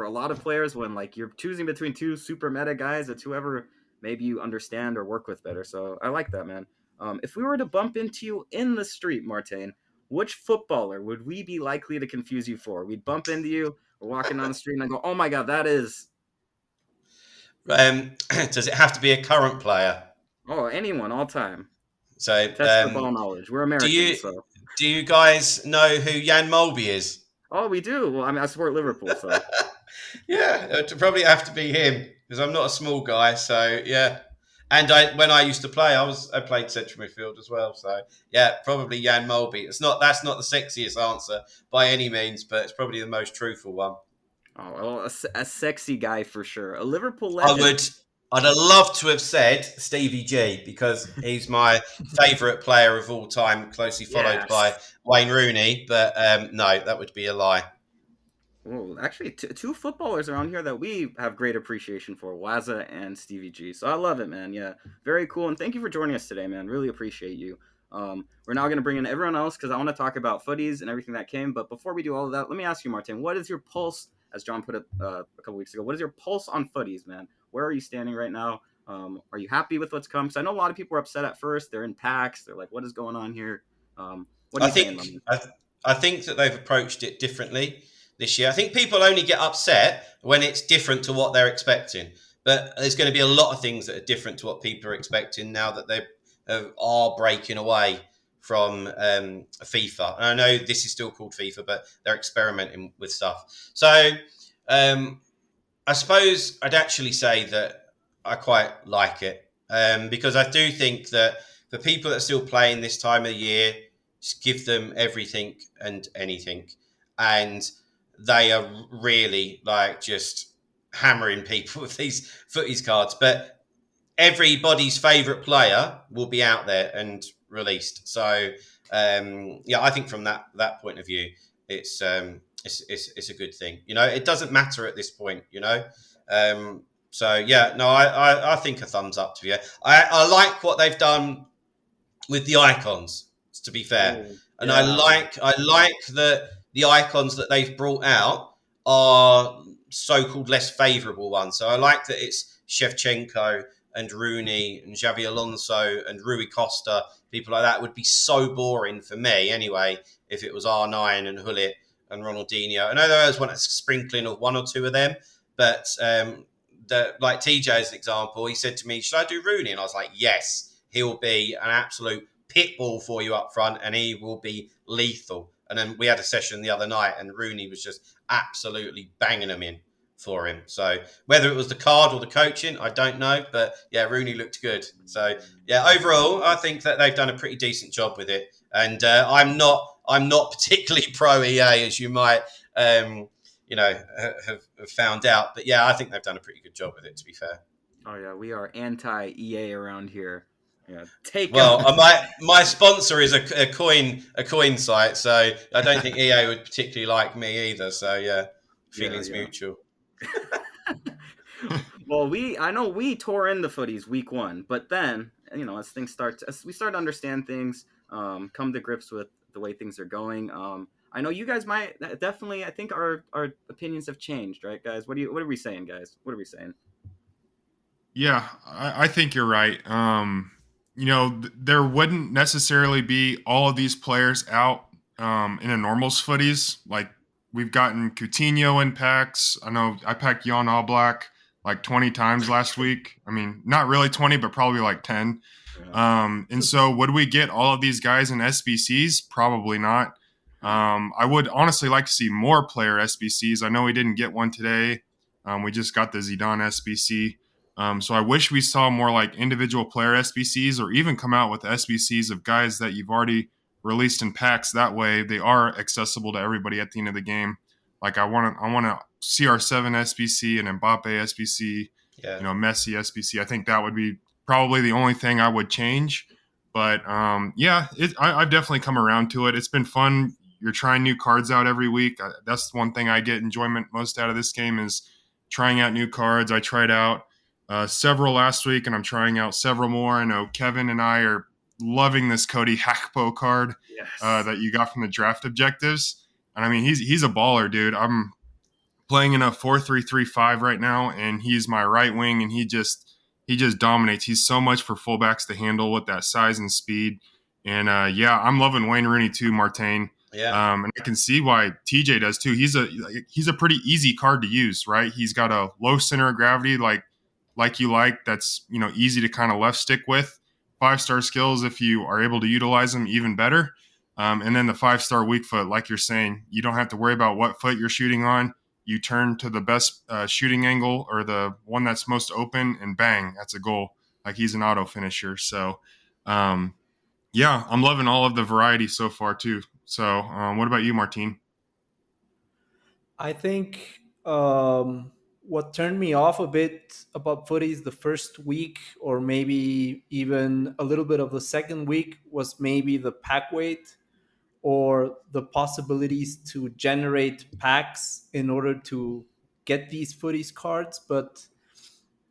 a lot of players when like you're choosing between 2 super meta guys, it's whoever maybe you understand or work with better. So I like that, man. If we were to bump into you in the street, Martain, which footballer would we be likely to confuse you for? We'd bump into you, we're walking down the street, and I go, "Oh my god, that is." Does it have to be a current player? Oh, anyone, all time. So test the ball knowledge. We're Americans, so. Do you guys know who Jan Molby is? Oh, we do. Well, I mean, I support Liverpool, so. Yeah, it would probably have to be him because I'm not a small guy. So yeah, and when I used to play, I played central midfield as well. So yeah, probably Jan Molby. That's not the sexiest answer by any means, but it's probably the most truthful one. Oh, well, a sexy guy for sure. A Liverpool legend. I'd have loved to have said Stevie G because he's my favourite player of all time, closely followed Yes. by Wayne Rooney. But no, that would be a lie. Well, actually, two footballers around here that we have great appreciation for, Waza and Stevie G. So I love it, man. Yeah, very cool. And thank you for joining us today, man. Really appreciate you. We're now going to bring in everyone else because I want to talk about footies and everything that came. But before we do all of that, let me ask you, Martin, what is your pulse, as John put it a couple weeks ago, what is your pulse on footies, man? Where are you standing right now? Are you happy with what's come? Because I know a lot of people were upset at first. They're in packs. They're like, what is going on here? What are I you saying, think man? I think that they've approached it differently this year. I think people only get upset when it's different to what they're expecting. But there's going to be a lot of things that are different to what people are expecting now that they are breaking away from FIFA. And I know this is still called FIFA, but they're experimenting with stuff. So I suppose I'd actually say that I quite like it because I do think that for people that are still playing this time of the year, just give them everything and anything. And they are really like just hammering people with these footies cards. But everybody's favourite player will be out there and released. So yeah, I think from that point of view, it's a good thing. You know, it doesn't matter at this point. You know, so yeah, no, I think a thumbs up to you. I like what they've done with the icons. To be fair, and yeah. I like that the icons that they've brought out are so-called less favourable ones. So I like that it's Shevchenko and Rooney and Xavi Alonso and Rui Costa, people like that would be so boring for me anyway if it was R9 and Hullet and Ronaldinho. I know there was a sprinkling of one or two of them, but like TJ as an example, he said to me, should I do Rooney? And I was like, yes, he'll be an absolute pit bull for you up front and he will be lethal. And then we had a session the other night and Rooney was just absolutely banging them in for him. So whether it was the card or the coaching, I don't know. But yeah, Rooney looked good. So yeah, overall, I think that they've done a pretty decent job with it. And I'm not particularly pro EA as you might have found out. But yeah, I think they've done a pretty good job with it, to be fair. Oh yeah, we are anti EA around here. Yeah, take well, my sponsor is a coin site, so I don't think EA would particularly like me either. So yeah, feelings mutual. Well, I know we tore in the footies week 1, but then as we start to understand things, come to grips with the way things are going. I know you guys might definitely. I think our opinions have changed, right, guys? What are we saying, guys? What are we saying? Yeah, I think you're right. There wouldn't necessarily be all of these players out in a normals footies. Like we've gotten Coutinho in packs. I know I packed Jan Oblak like 20 times last week. I mean, not really 20, but probably like 10. Yeah. And so would we get all of these guys in SBCs? Probably not. I would honestly like to see more player SBCs. I know we didn't get one today. We just got the Zidane SBC. So I wish we saw more like individual player SBCs or even come out with SBCs of guys that you've already released in packs. That way they are accessible to everybody at the end of the game. Like I want a CR7 SBC and Mbappe SBC, Messi SBC. I think that would be probably the only thing I would change. But yeah, I've definitely come around to it. It's been fun. You're trying new cards out every week. That's one thing I get enjoyment most out of this game is trying out new cards. I tried out several last week, and I'm trying out several more. I know Kevin and I are loving this Cody Hakpo card that you got from the draft objectives. And I mean, he's a baller, dude. I'm playing in a 4-3-3-5 right now, and he's my right wing, and he just dominates. He's so much for fullbacks to handle with that size and speed. And yeah, I'm loving Wayne Rooney too, Martain. Yeah. And I can see why TJ does too. He's a pretty easy card to use, right? He's got a low center of gravity, like you like. That's easy to kind of left stick with. 5-star skills if you are able to utilize them, even better. And then the 5-star weak foot, like you're saying, you don't have to worry about what foot you're shooting on. You turn to the best shooting angle or the one that's most open, and bang, that's a goal. Like he's an auto finisher. So, yeah, I'm loving all of the variety so far too. So, what about you, Martin? I think what turned me off a bit about footies the first week, or maybe even a little bit of the second week, was maybe the pack weight or the possibilities to generate packs in order to get these footies cards. But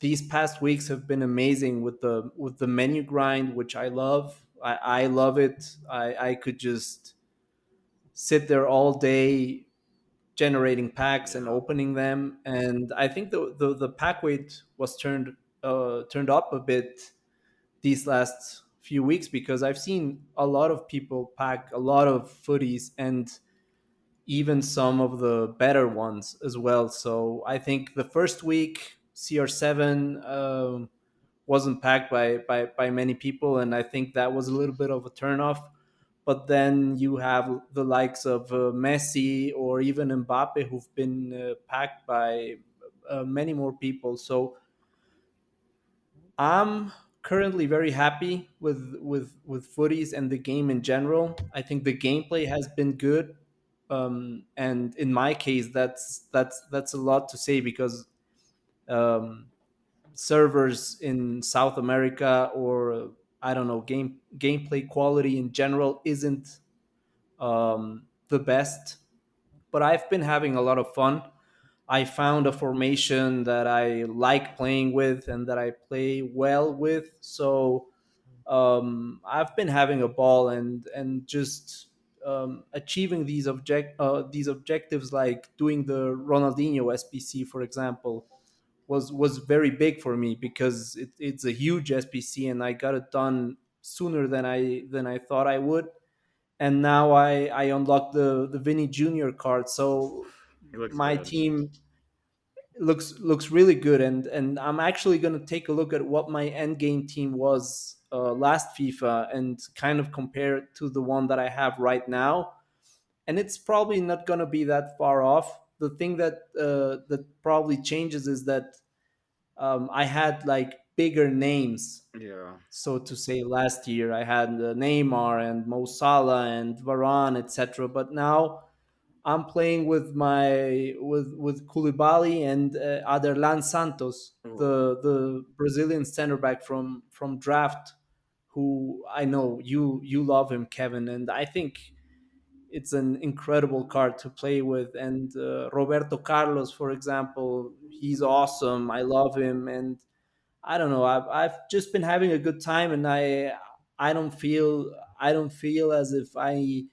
these past weeks have been amazing with the menu grind, which I love. I love it. I could just sit there all day generating packs and Yeah. opening them. And I think the pack weight was turned up a bit these last few weeks, because I've seen a lot of people pack a lot of footies, and even some of the better ones as well. So I think the first week CR7 wasn't packed by many people, and I think that was a little bit of a turnoff. But then you have the likes of Messi or even Mbappe, who've been packed by many more people. So I'm currently very happy with footies and the game in general. I think the gameplay has been good, and in my case, that's a lot to say, because um, servers in South America, or I don't know, gameplay quality in general isn't the best. But I've been having a lot of fun. I found a formation that I like playing with and that I play well with. So I've been having a ball, and just achieving these objectives, like doing the Ronaldinho SPC, for example, was very big for me, because it's a huge SPC, and I got it done sooner than I thought I would. And now I unlocked the Vinny Jr. card, so He looks my good. team looks really good. And I'm actually going to take a look at what my end game team was last FIFA, and kind of compare it to the one that I have right now. And it's probably not going to be that far off. The thing that probably changes is that I had like bigger names, Yeah. so to say. Last year I had Neymar and Mo Salah and Varane, etc. But now I'm playing with Koulibaly and Aderlan Santos, Oh, the Brazilian center back from draft, who I know you love him, Kevin, and I think it's an incredible card to play with. And Roberto Carlos, for example, he's awesome. I love him, and I don't know. I've just been having a good time, and I don't feel as if I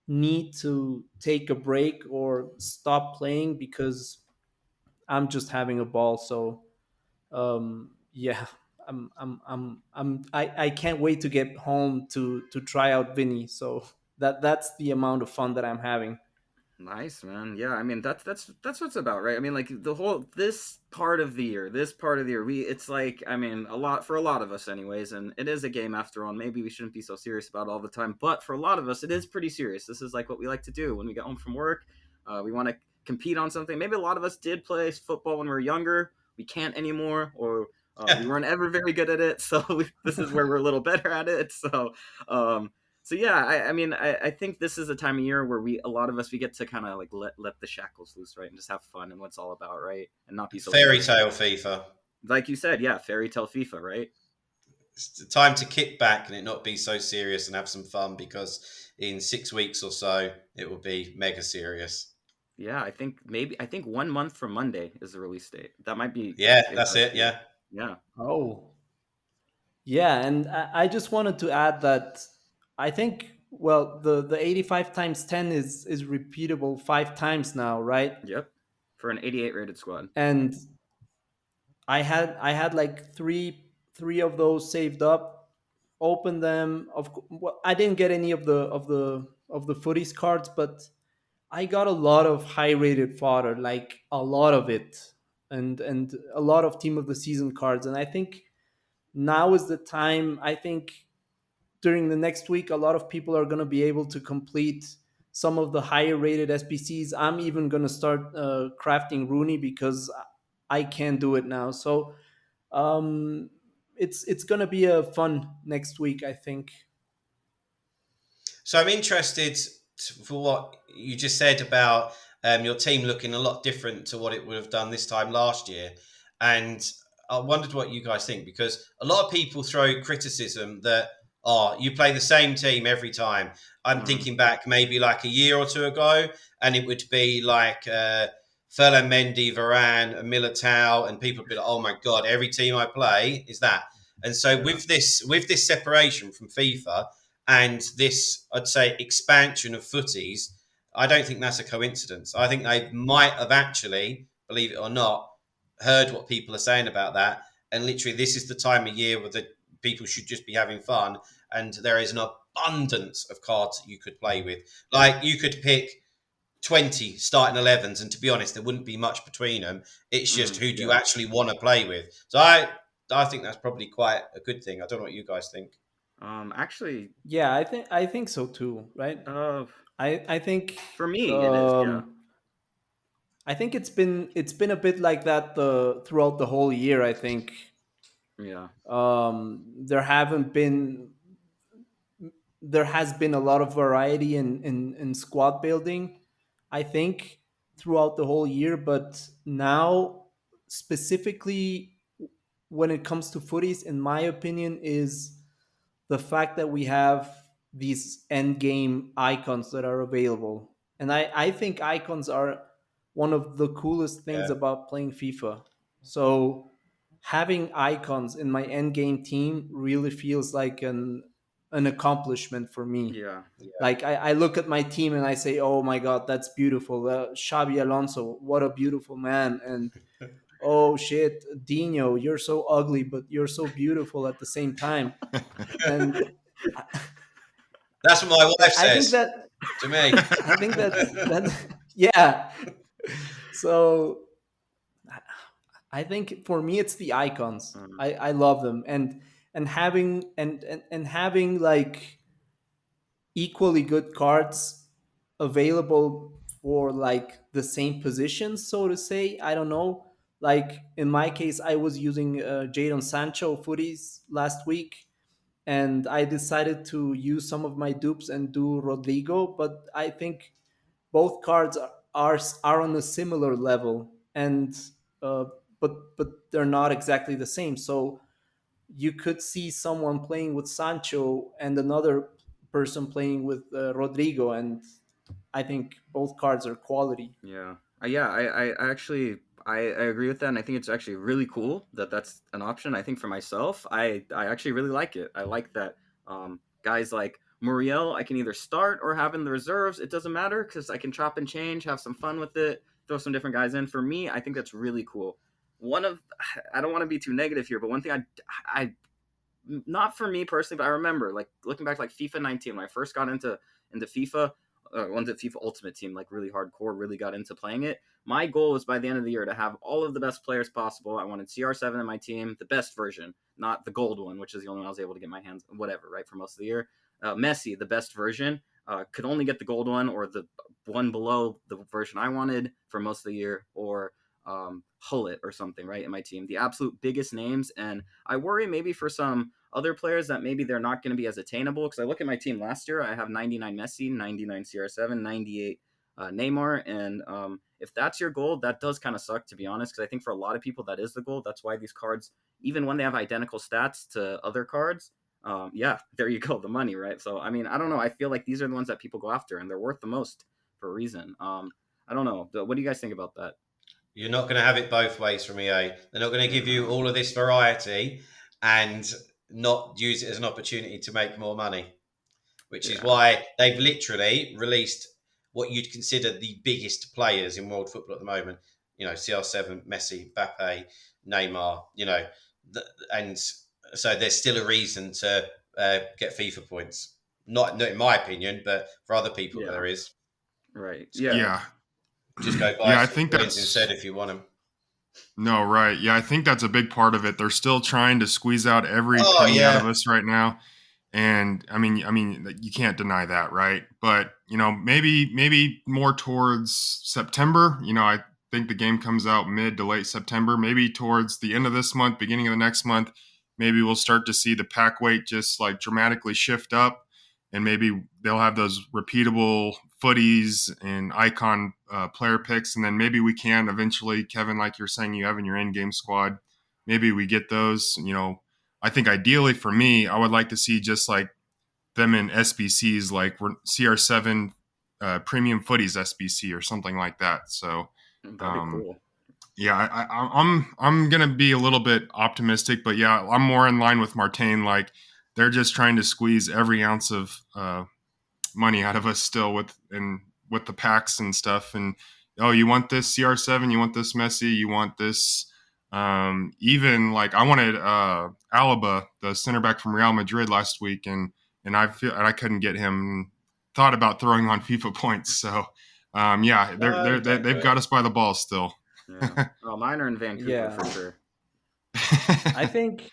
need to take a break or stop playing, because I'm just having a ball. So yeah, I can't wait to get home to try out Vinny. So that's the amount of fun that I'm having. nice, man. Yeah, I mean that's what it's about, right? I mean, like the whole this part of the year, we it's like, I mean, a lot for a lot of us, anyways, and it is a game after all. Maybe we shouldn't be so serious about it all the time, but for a lot of us, it is pretty serious. This is like what we like to do when we get home from work. We want to compete on something. Maybe a lot of us did play football when we were younger. We can't anymore, or we weren't ever very good at it. So this is where we're a little better at it. Um, so yeah, I mean, I think this is a time of year where a lot of us, we get to kind of like let the shackles loose, right, and just have fun and what's all about, right, and not be so Fairy serious. tale FIFA. Like you said, yeah, fairy tale FIFA, right? It's time to kick back and it not be so serious and have some fun, because in 6 weeks or so it will be mega serious. Yeah, I think 1 month from Monday is the release date. That might be Yeah, that's it. interesting. Yeah. Yeah. Oh, yeah, and I just wanted to add that I think, well, the 85 times 10 is repeatable 5 times now, right? Yep. For an 88 rated squad. And I had like three of those saved up. Opened them. Well, I didn't get any of the footies cards, but I got a lot of high rated fodder, like a lot of it, and a lot of team of the season cards. And I think now is the time. I think during the next week, a lot of people are going to be able to complete some of the higher rated SPCs. I'm even going to start crafting Rooney, because I can do it now. So um, it's going to be a fun next week, I think. So I'm interested for what you just said about your team looking a lot different to what it would have done this time last year. And I wondered what you guys think, because a lot of people throw criticism that, oh, you play the same team every time. I'm thinking back maybe like a year or two ago, and it would be like Ferland Mendy, Varane, and Militao, and people would be like, oh my God, every team I play is that. And so with this separation from FIFA and this, I'd say, expansion of footies, I don't think that's a coincidence. I think they might have actually, believe it or not, heard what people are saying about that. And literally, this is the time of year where the people should just be having fun. And there is an abundance of cards that you could play with. Like, you could pick 20 starting 11s, and to be honest, there wouldn't be much between them. It's just who do you actually want to play with. So I think that's probably quite a good thing. I don't know what you guys think. Actually, Yeah, I think so too, right? I think for me, it is. Yeah. I think it's been a bit like that throughout the whole year. I think Yeah. there has been a lot of variety in squad building, I think, throughout the whole year. But now, specifically when it comes to footies, in my opinion, is the fact that we have these end game icons that are available. And I think icons are one of the coolest things Yeah. about playing FIFA. So having icons in my end game team really feels like an accomplishment for me. Yeah. Like I look at my team and I say, "Oh my God, that's beautiful! Xabi Alonso, what a beautiful man!" And oh shit, Dino, you're so ugly, but you're so beautiful at the same time. And That's what my wife I think says that to me. I think that's yeah. So I think for me it's the icons. I love them, and having like equally good cards available for like the same positions, so to say. I don't know. Like in my case, I was using Jadon Sancho footies last week, and I decided to use some of my dupes and do Rodrigo. But I think both cards are on a similar level, and uh, but they're not exactly the same. So you could see someone playing with Sancho and another person playing with Rodrigo, and I think both cards are quality. Yeah. Yeah. I actually I agree with that, and I think it's actually really cool that that's an option. I think for myself, I actually really like it. I like that guys like Muriel, I can either start or have in the reserves. It doesn't matter because I can chop and change, have some fun with it, throw some different guys in. For me, I think that's really cool. One of I don't want to be too negative here, but one thing I not for me personally, but I remember like looking back like FIFA 19 when I first got into FIFA, into FIFA Ultimate Team, like really hardcore, really got into playing it. My goal was by the end of the year to have all of the best players possible. I wanted CR7 in my team, the best version, not the gold one, which is the only one I was able to get my hands, whatever, right, for most of the year. Messi, the best version, could only get the gold one or the one below the version I wanted for most of the year, or Hullet or something, right, in my team. The absolute biggest names, and I worry maybe for some other players that maybe they're not going to be as attainable, because I look at my team last year, I have 99 Messi, 99 CR7, 98 Neymar, and if that's your goal, that does kind of suck, to be honest, because I think for a lot of people that is the goal. That's why these cards, even when they have identical stats to other cards, yeah, there you go, the money, right? So, I mean, I don't know. I feel like these are the ones that people go after, and they're worth the most for a reason. I don't know. What do you guys think about that? You're not going to have it both ways from EA. They're not going to give you all of this variety and not use it as an opportunity to make more money, which is why they've literally released what you'd consider the biggest players in world football at the moment. You know, CR7, Messi, Mbappe, Neymar, you know, and so there's still a reason to get FIFA points. Not in my opinion, but for other people there is. Right. Yeah. Just go buy I some think coins that's instead if you want them. No, right. Yeah, I think that's a big part of it. They're still trying to squeeze out every Oh, penny out yeah. of us right now. And I mean, you can't deny that, right? But, maybe more towards September. I think the game comes out mid to late September, maybe towards the end of this month, beginning of the next month. Maybe we'll start to see the pack weight just like dramatically shift up. and maybe they'll have those repeatable footies and icon player picks, and then maybe we can eventually, Kevin, like you're saying, you have in your end game squad, maybe we get those. I think ideally for me, I would like to see just like them in SBCs, like CR7 Premium Footies SBC or something like that. So That'd be cool. yeah, I'm gonna be a little bit optimistic, but yeah, I'm more in line with Martain. Like they're just trying to squeeze every ounce of money out of us still with the packs and stuff. And you want this CR7, you want this Messi, you want this. Even like I wanted Alaba, the center back from Real Madrid last week, and I couldn't get him. Thought about throwing on FIFA points, so they've got us by the balls still. Yeah. Oh, mine are in Vancouver for sure. I think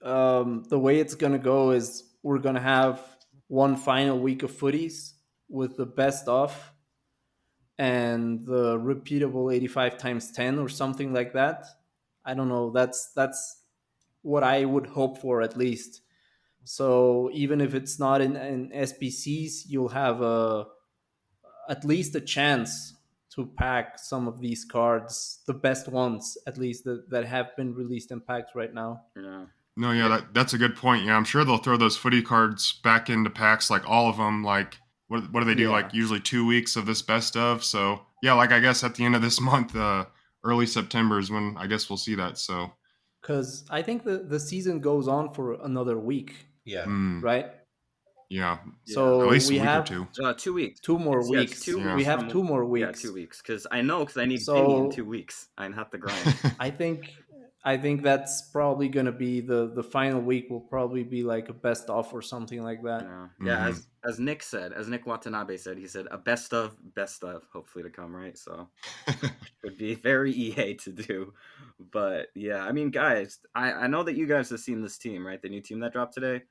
the way it's gonna go is we're gonna have one final week of footies with the best of and the repeatable 85 times 10 or something like that. I don't know. That's what I would hope for at least. So even if it's not in SBCs, you'll have at least a chance to pack some of these cards, the best ones at least that have been released in packs right now. Yeah. No, yeah, that's a good point. Yeah, I'm sure they'll throw those footy cards back into packs, like all of them. Like, what do they do? Yeah. Like usually 2 weeks of this best of. So yeah, like I guess at the end of this month, early September is when I guess we'll see that. So because I think the season goes on for another week. Yeah. Right. Yeah. So at least we a week have or 2. 2 weeks. 2 more Yeah, weeks. it's 2 Yeah. We weeks have from- 2 more Yeah, weeks. 2 weeks. Because I know I need So- Penny in 2 weeks. I have to grind. I think that's probably gonna be the final week. Will probably be like a best of or something like that. Yeah. As Nick said, as Nick Watanabe said, he said a best of hopefully to come, right? So it would be very EA to do. But yeah, I mean, guys, I know that you guys have seen this team, right? The new team that dropped today.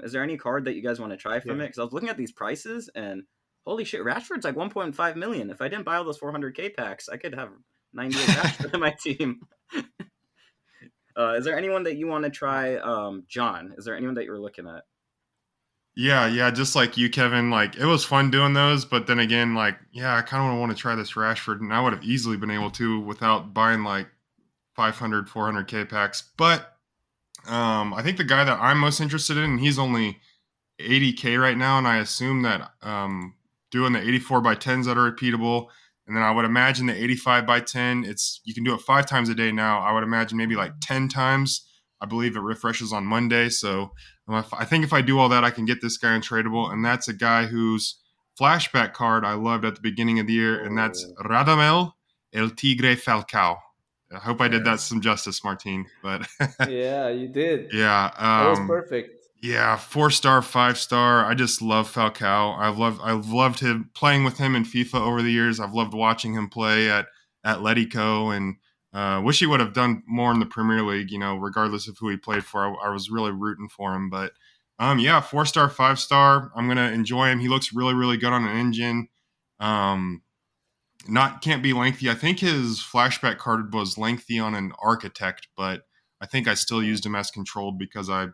Is there any card that you guys want to try from it? Because I was looking at these prices and holy shit, Rashford's like 1.5 million. If I didn't buy all those 400k packs, I could have 98 Rashford in my team. Is there anyone that you want to try? John, is there anyone that you're looking at? Yeah, just like you, Kevin. Like it was fun doing those, but then again, like I kind of want to try this Rashford, and I would have easily been able to without buying like 500, 400k packs. But I think the guy that I'm most interested in, he's only 80k right now, and I assume that doing the 84 by 10s that are repeatable, and then I would imagine the 85 by 10, you can do it 5 times a day now. I would imagine maybe like 10 times. I believe it refreshes on Monday, so I think if I do all that, I can get this guy untradeable, and that's a guy whose flashback card I loved at the beginning of the year, and that's Radamel El Tigre Falcao. I hope I did that some justice, Martin. But Yeah, you did. yeah, That was perfect. Yeah, 4-star, 5-star. I just love Falcao. I've loved him playing with him in FIFA over the years. I've loved watching him play at Atletico, and wish he would have done more in the Premier League. Regardless of who he played for, I was really rooting for him. But 4-star, 5-star. I'm gonna enjoy him. He looks really, really good on an engine. Can't be lengthy. I think his flashback card was lengthy on an architect, but I think I still used him as controlled because I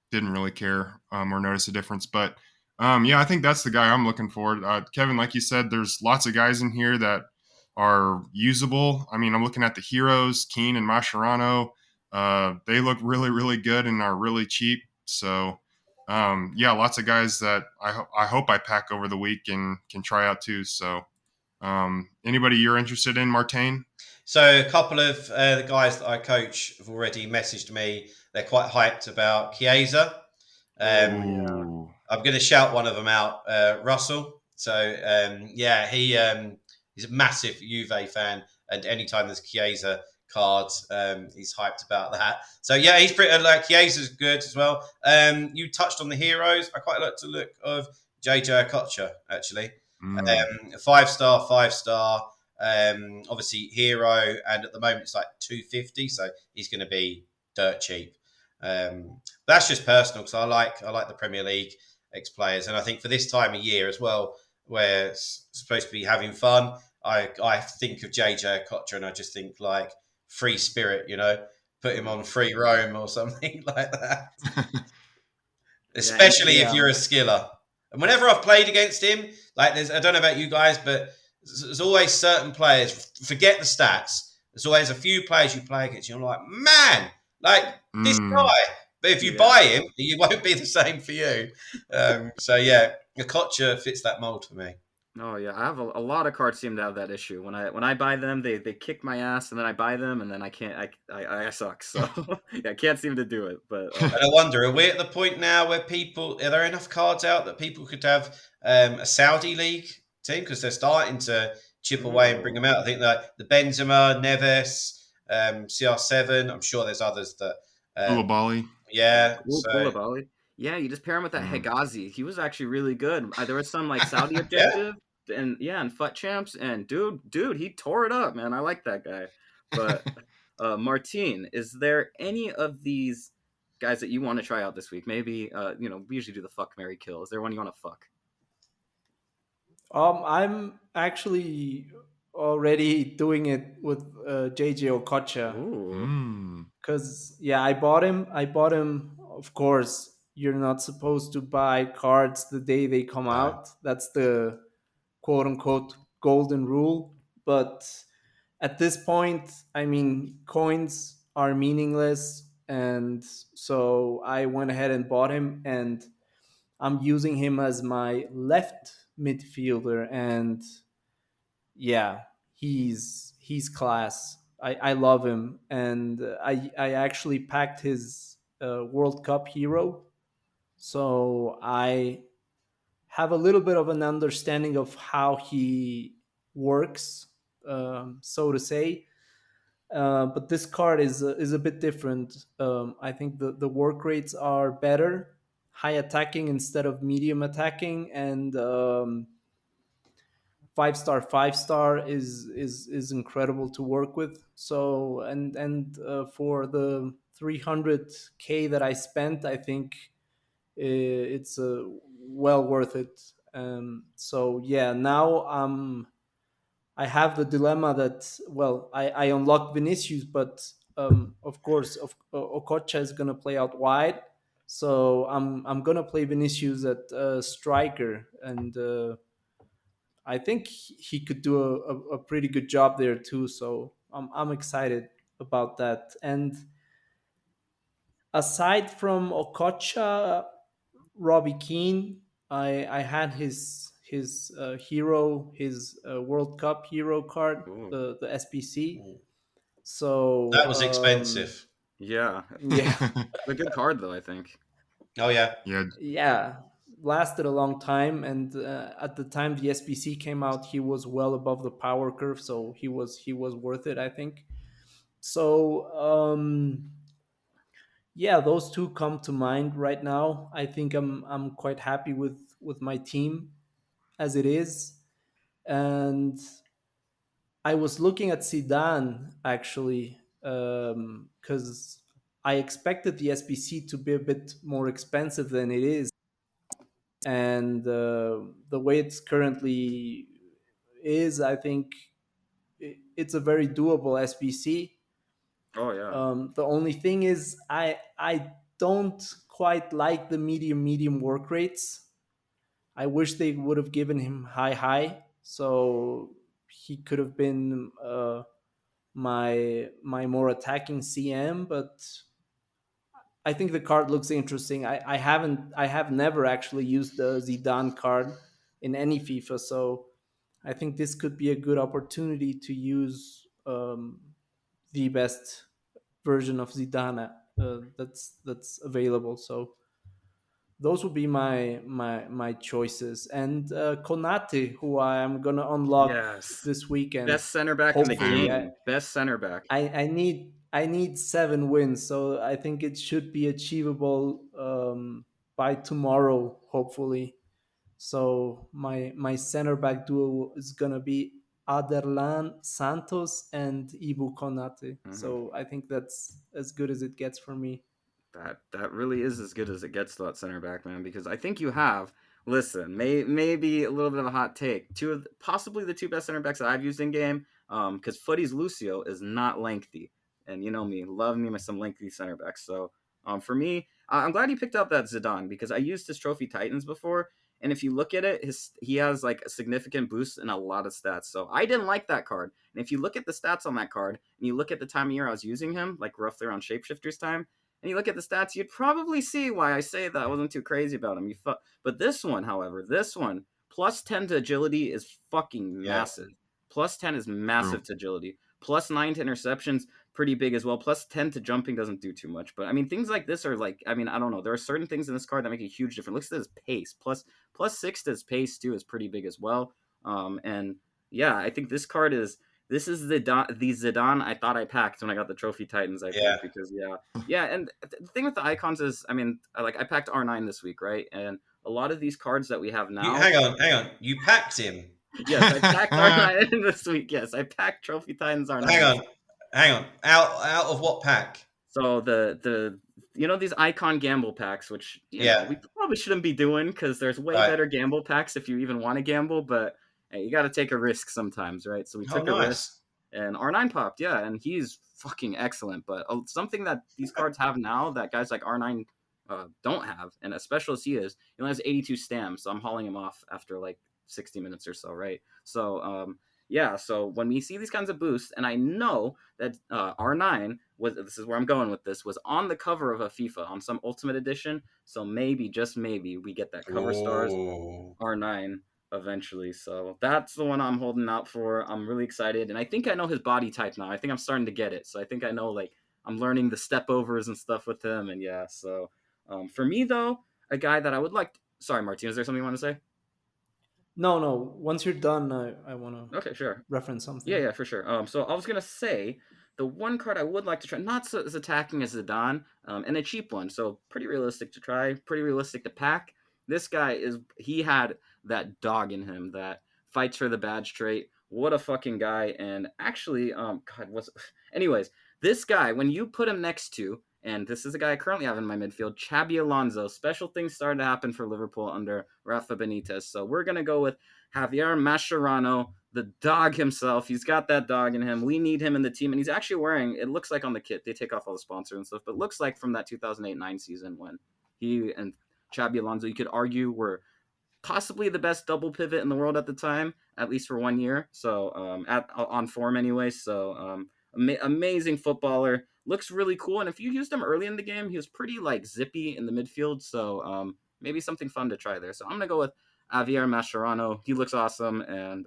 didn't really care or notice a difference. But I think that's the guy I'm looking for. Kevin, like you said, there's lots of guys in here that are usable. I mean, I'm looking at the heroes, Keane and Mascherano. They look really, really good and are really cheap. So lots of guys that I hope I pack over the week and can try out too. So anybody you're interested in, Martain? So a couple of the guys that I coach have already messaged me. They're quite hyped about Chiesa. I'm going to shout one of them out, Russell. So he's a massive Juve fan, and anytime there's Chiesa cards, he's hyped about that. So he's pretty Chiesa's good as well. You touched on the heroes. I quite like the look of JJ Okocha actually. 5-star, 5-star. Obviously hero, and at the moment it's like 250, so he's going to be dirt cheap. That's just personal because I like the Premier League ex players, and I think for this time of year as well, where it's supposed to be having fun, I think of JJ Okocha and I just think like free spirit, put him on free roam or something like that. especially if Yeah. you're a skiller. And whenever I've played against him, like I don't know about you guys, but there's always certain players. Forget the stats. There's always a few players you play against. You're like, man, like this Mm. guy. But if you Yeah. buy him, he won't be the same for you. So yeah, Okocha fits that mold for me. Oh yeah, I have a lot of cards seem to have that issue. When I buy them, they kick my ass, and then I buy them, and then I can't. I suck. So yeah, I can't seem to do it. But And I wonder, are we at the point now where are there enough cards out that people could have a Saudi league team? Because they're starting to chip away and bring them out. I think the Benzema, Neves, CR7. I'm sure there's others that. Koulibaly. Yeah. So Koulibaly. Yeah, you just pair him with that Hegazi. He was actually really good. There was some like Saudi Yeah. objective, and FUT champs, and dude, he tore it up, man. I like that guy. But Martin, is there any of these guys that you want to try out this week? Maybe we usually do the fuck, marry, kill. Is there one you want to fuck? I'm actually already doing it with JJ Okocha. Ooh. Because I bought him. Of course, you're not supposed to buy cards the day they come No. out. That's the quote unquote golden rule. But at this point, I mean, coins are meaningless, and so I went ahead and bought him, and I'm using him as my left midfielder, and yeah, he's class. I love him, and I actually packed his World Cup hero, so I have a little bit of an understanding of how he works, so to say. But this card is a bit different. I think the work rates are better, high attacking instead of medium attacking, and 5-star 5-star is incredible to work with. So and for the 300k that I spent, I think it's well worth it. So yeah, now I have the dilemma that, well, I unlocked Vinicius, but of course, Okocha is gonna play out wide, so I'm gonna play Vinicius at striker, and I think he could do a pretty good job there too. So I'm excited about that. And aside from Okocha, Robbie Keane, I had his hero, his World Cup hero card, Ooh. the SBC. Mm. So That was expensive. Yeah, yeah, a good card though, I think. Oh yeah. Yeah. yeah, lasted a long time, and at the time the SBC came out, he was well above the power curve, so he was worth it, I think. So yeah, those two come to mind right now. I think I'm quite happy with my team as it is. And I was looking at Zidane actually, because I expected the SBC to be a bit more expensive than it is, and the way it's currently is, I think it's a very doable SBC. Oh yeah. The only thing is, I don't quite like the medium work rates. I wish they would have given him high, so he could have been my more attacking CM. But I think the card looks interesting. I have never actually used the Zidane card in any FIFA, so I think this could be a good opportunity to use the best version of Zidane that's available. So those would be my choices. And Konate, who I am gonna unlock Yes. this weekend. Best center back in the Hopefully, game. Best center back. I need 7 wins, so I think it should be achievable by tomorrow, hopefully. So my center back duo is gonna be Aderlan Santos and Ibu Konate. So I think that's as good as it gets for me. That really is as good as it gets to that center back, man. Because I think you have. Listen, maybe a little bit of a hot take. Possibly the two best center backs that I've used in game. Because Footy's Lucio is not lengthy, and you know me, love me some lengthy center backs. So For me, I'm glad you picked up that Zidane because I used his Trophy Titans before, and if you look at it, he has like a significant boost in a lot of stats. So I didn't like that card. And if you look at the stats on that card, and you look at the time of year I was using him, like roughly around Shapeshifter's time, and you look at the stats, you'd probably see why I say that I wasn't too crazy about him. But this one, however, plus 10 to agility is fucking Yeah. massive. Plus 10 is massive True. to agility. Plus 9 to interceptions, pretty big as well. Plus 10 to jumping doesn't do too much. But I mean, things like this are like, I mean, I don't know. There are certain things in this card that make a huge difference. Look at his pace. Plus 6 to his pace too is pretty big as well. And yeah, I think this is the Zidane I thought I packed when I got the Trophy Titans, I Yeah. think, because yeah, and the thing with the icons is, I mean, I packed R9 this week, right? And a lot of these cards that we have now. Hang on. You packed him. Yes, I packed R9 this week. Yes, I packed Trophy Titans R9. Hang on. Out of what pack? So the these icon gamble packs, which you know, we probably shouldn't be doing because there's way better gamble packs if you even want to gamble, but hey, you got to take a risk sometimes, right? So we took a risk, and R9 popped, yeah, and he's fucking excellent. But something that these cards have now that guys like R9 don't have, and as special as he is, he only has 82 stamina, so I'm hauling him off after like 60 minutes or so, right? So yeah, so when we see these kinds of boosts, and I know that R9 this is where I'm going with this, was on the cover of a FIFA on some Ultimate Edition, so maybe, just maybe, we get that cover stars R9 eventually. So that's the one I'm holding out for. I'm really excited, and I think I know his body type now. I think I'm starting to get it, so I think I know, like, I'm learning the step overs and stuff with him, and yeah, so for me, though, a guy that I would like... Sorry, Martin, is there something you want to say? No. Once you're done, I want to sure. reference something. Yeah, for sure. So I was gonna say the one card I would like to try, not as attacking as Zidane, and a cheap one, so pretty realistic to try, pretty realistic to pack. This guy he had that dog in him that fights for the badge trait. What a fucking guy! And actually, anyways, this guy, when you put him next to, and this is a guy I currently have in my midfield, Xabi Alonso. Special things started to happen for Liverpool under Rafa Benitez. So we're going to go with Javier Mascherano, the dog himself. He's got that dog in him. We need him in the team. And he's actually wearing, it looks like on the kit, they take off all the sponsors and stuff, but it looks like from that 2008-9 season when he and Xabi Alonso, you could argue, were possibly the best double pivot in the world at the time, at least for 1 year. So on form anyway. So amazing footballer. Looks really cool, and if you used him early in the game, he was pretty like zippy in the midfield, so maybe something fun to try there. So I'm gonna go with Javier Mascherano. He looks awesome and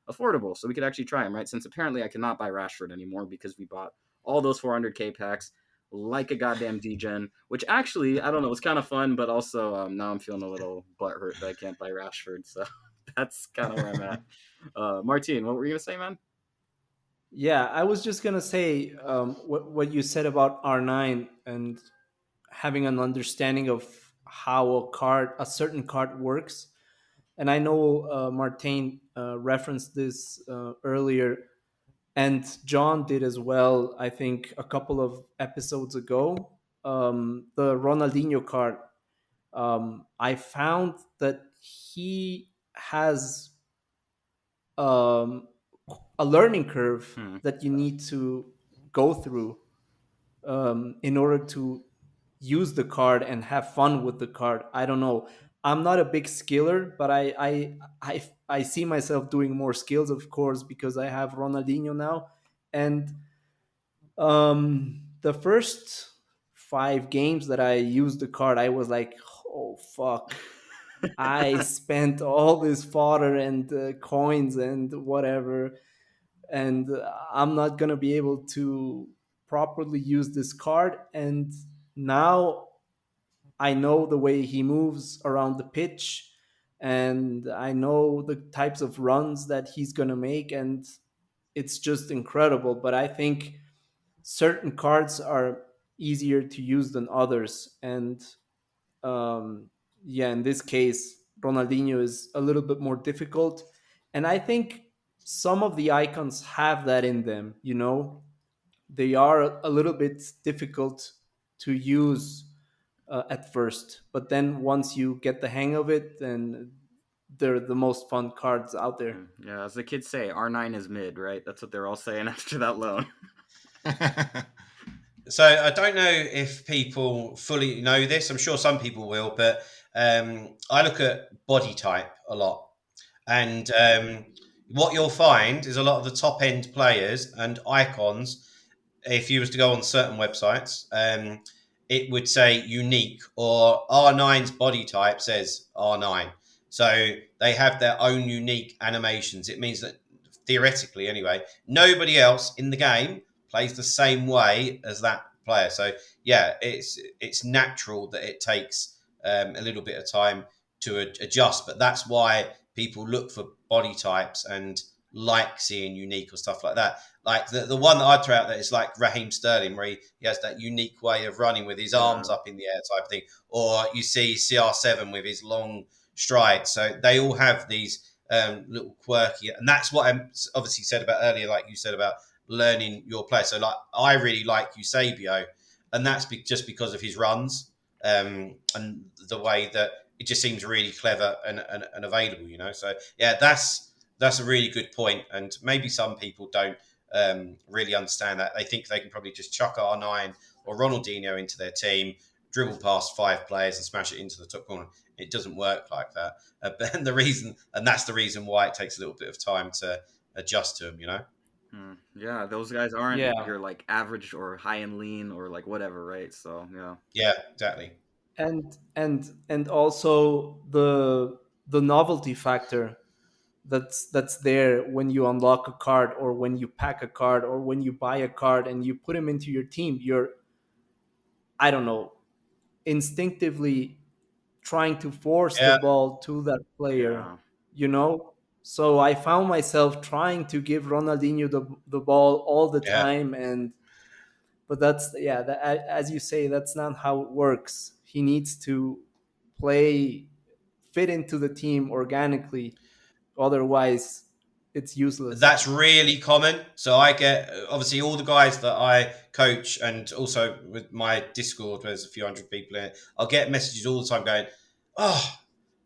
affordable, so we could actually try him, right? Since apparently I cannot buy Rashford anymore because we bought all those 400k packs like a goddamn degen, which actually, I don't know, was kind of fun, but also now I'm feeling a little butthurt that I can't buy Rashford, so that's kind of where I'm at. Martin, what were you gonna say, man? Yeah, I was just gonna say what you said about R9 and having an understanding of how a certain card works. And I know Martin referenced this earlier, and John did as well. I think a couple of episodes ago, the Ronaldinho card. I found that he has um, a learning curve that you need to go through in order to use the card and have fun with the card. I don't know. I'm not a big skiller, but I see myself doing more skills, of course, because I have Ronaldinho now. And the first 5 games that I used the card, I was like, oh fuck. I spent all this fodder and coins and whatever, and I'm not gonna be able to properly use this card. And now I know the way he moves around the pitch, and I know the types of runs that he's gonna make, and it's just incredible. But I think certain cards are easier to use than others, and yeah, in this case, Ronaldinho is a little bit more difficult. And I think some of the icons have that in them, you know? They are a little bit difficult to use at first, but then once you get the hang of it, then they're the most fun cards out there. Yeah, as the kids say, R9 is mid, right? That's what they're all saying after that loan. So I don't know if people fully know this. I'm sure some people will, but I look at body type a lot, and what you'll find is a lot of the top end players and icons. If you was to go on certain websites, it would say unique, or R9's body type says R9. So they have their own unique animations. It means that theoretically, anyway, nobody else in the game plays the same way as that player. So yeah, it's natural that it takes a little bit of time to adjust, but that's why people look for body types and like seeing unique or stuff like that. Like the one that I'd throw out there is like Raheem Sterling, where he has that unique way of running with his arms up in the air type thing. Or you see CR7 with his long strides. So they all have these little quirky, and that's what I obviously said about earlier, like you said about learning your play. So like I really like Eusebio, and that's just because of his runs and the way that it just seems really clever and available, you know. So yeah, that's a really good point, and maybe some people don't really understand that. They think they can probably just chuck R9 or Ronaldinho into their team, dribble past 5 players, and smash it into the top corner. It doesn't work like that. But that's the reason why it takes a little bit of time to adjust to them, you know. Yeah, those guys aren't Yeah. your like average or high and lean or like whatever, right? So yeah. Yeah, exactly. And also the novelty factor that's there when you unlock a card, or when you pack a card, or when you buy a card and you put him into your team. You're, I don't know, instinctively trying to force the Yeah, ball to that player, Yeah. you know. So I found myself trying to give Ronaldinho the ball all the yeah. time. And but that's, yeah, as you say, that's not how it works. He needs to play, fit into the team organically, otherwise it's useless. That's really common. So I get obviously all the guys that I coach, and also with my Discord, where there's a few hundred people in it. I'll get messages all the time going, "Oh,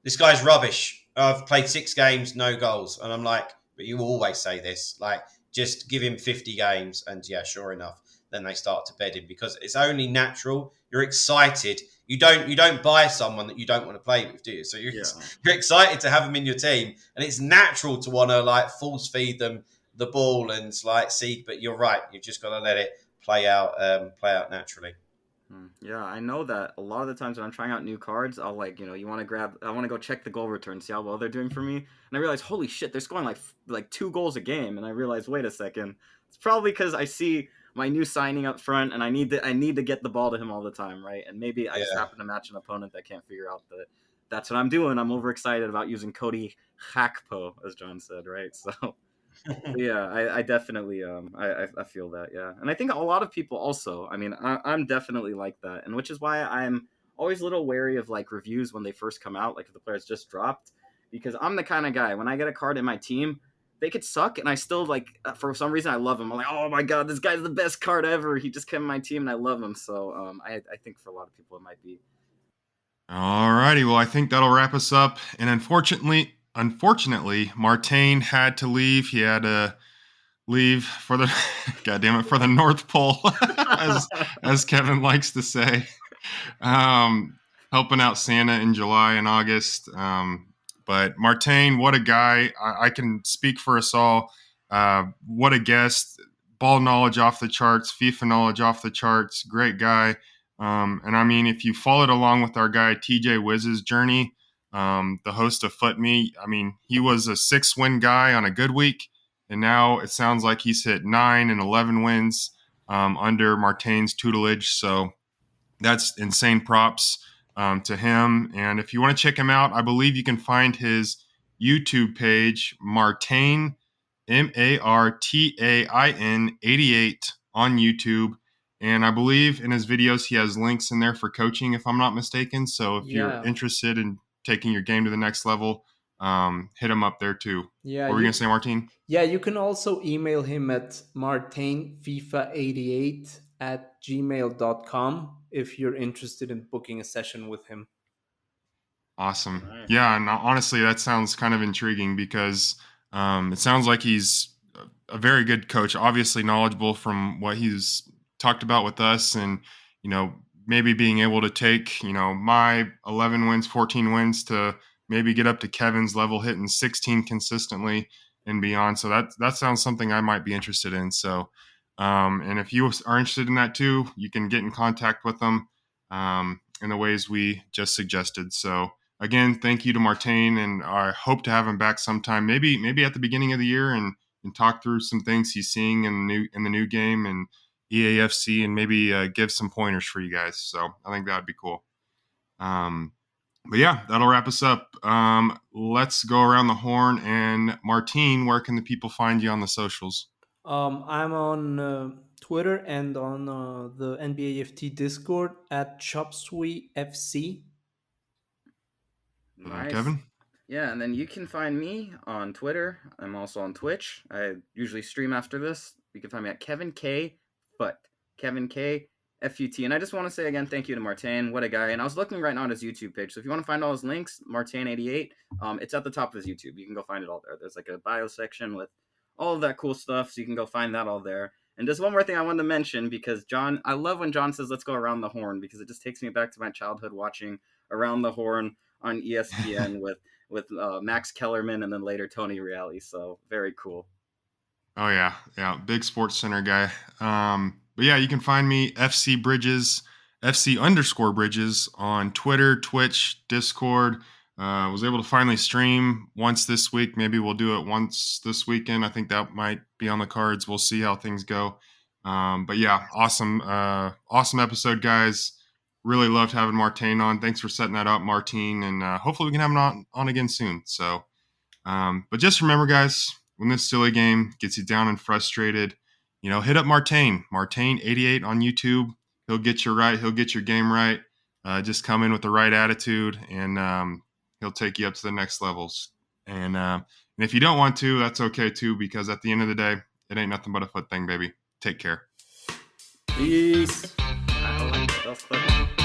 this guy's rubbish. I've played 6 games, no goals," and I'm like, "But you always say this. Like, just give him 50 games, and yeah, sure enough, then they start to bed him because it's only natural. You're excited. You don't buy someone that you don't want to play with, do you? So you're Yeah. you're excited to have them in your team, and it's natural to want to like force feed them the ball and like see. But you're right. You've just got to let it play out naturally. Yeah, I know that a lot of the times when I'm trying out new cards, I'll like, you want to grab, I want to go check the goal return, see how well they're doing for me, and I realize, holy shit, they're scoring like 2 goals a game, and I realize, wait a second, it's probably because I see my new signing up front, and I need to get the ball to him all the time, right? And maybe I just Yeah. happen to match an opponent that can't figure out that that's what I'm doing. I'm overexcited about using Cody Hackpo, as John said, right? So. Yeah, I definitely I feel that, yeah, and I think a lot of people also. I mean, I'm definitely like that, and which is why I'm always a little wary of like reviews when they first come out, like if the player's just dropped, because I'm the kind of guy when I get a card in my team, they could suck, and I still like for some reason I love him. I'm like, oh my god, this guy's the best card ever. He just came in my team, and I love him. So I think for a lot of people it might be. All righty. Well, I think that'll wrap us up. And unfortunately, Martain had to leave. He had to leave for the for the North Pole, as Kevin likes to say. Helping out Santa in July and August. But Martain, what a guy. I can speak for us all. What a guest. Ball knowledge off the charts, FIFA knowledge off the charts. Great guy. And I mean, if you followed along with our guy TJ Wiz's journey, the host of Foot Me, I mean, he was a 6-win guy on a good week, and now it sounds like he's hit 9 and 11 wins under Martain's tutelage. So that's insane props to him. And if you want to check him out, I believe you can find his YouTube page, Martain, MARTAIN 88 on YouTube. And I believe in his videos, he has links in there for coaching, if I'm not mistaken. So if you're interested in taking your game to the next level, hit him up there too. Yeah. What were you going to say, Martin? Yeah, you can also email him at martainfifa88@gmail.com if you're interested in booking a session with him. Awesome. Nice. Yeah, and honestly, that sounds kind of intriguing because it sounds like he's a very good coach, obviously knowledgeable from what he's talked about with us, and maybe being able to take my 11 wins, 14 wins to maybe get up to Kevin's level, hitting 16 consistently and beyond. So that sounds something I might be interested in. So, and if you are interested in that too, you can get in contact with them in the ways we just suggested. So again, thank you to Martain, and I hope to have him back sometime, maybe at the beginning of the year, and talk through some things he's seeing in the new game and EAFC, and maybe give some pointers for you guys. So I think that would be cool. But yeah, that'll wrap us up. Let's go around the horn. And Martin, where can the people find you on the socials? I'm on Twitter and on the NBAFT Discord at ChopSueyFC. Nice. Kevin? Yeah, and then you can find me on Twitter. I'm also on Twitch. I usually stream after this. You can find me at Kevin K. Foot. Kevin K. F-U-T. And I just want to say again, thank you to Martain. What a guy. And I was looking right now at his YouTube page. So if you want to find all his links, MARTAIN88, it's at the top of his YouTube. You can go find it all there. There's like a bio section with all of that cool stuff. So you can go find that all there. And just one more thing I wanted to mention, because John, I love when John says, let's go around the horn, because it just takes me back to my childhood watching Around the Horn on ESPN with Max Kellerman and then later Tony Reali. So very cool. Oh yeah, big Sports Center guy. But yeah, you can find me FC Bridges, FC_Bridges on Twitter, Twitch, Discord. Was able to finally stream once this week. Maybe we'll do it once this weekend. I think that might be on the cards. We'll see how things go. But yeah, awesome episode, guys. Really loved having Martain on. Thanks for setting that up, Martin, and hopefully we can have him on again soon. So, but just remember, guys, when this silly game gets you down and frustrated, hit up MARTAIN88 on YouTube. He'll get you right. He'll get your game right. Just come in with the right attitude, and he'll take you up to the next levels. And if you don't want to, that's okay too, because at the end of the day, it ain't nothing but a foot thing, baby. Take care. Peace. I like that. That was clever.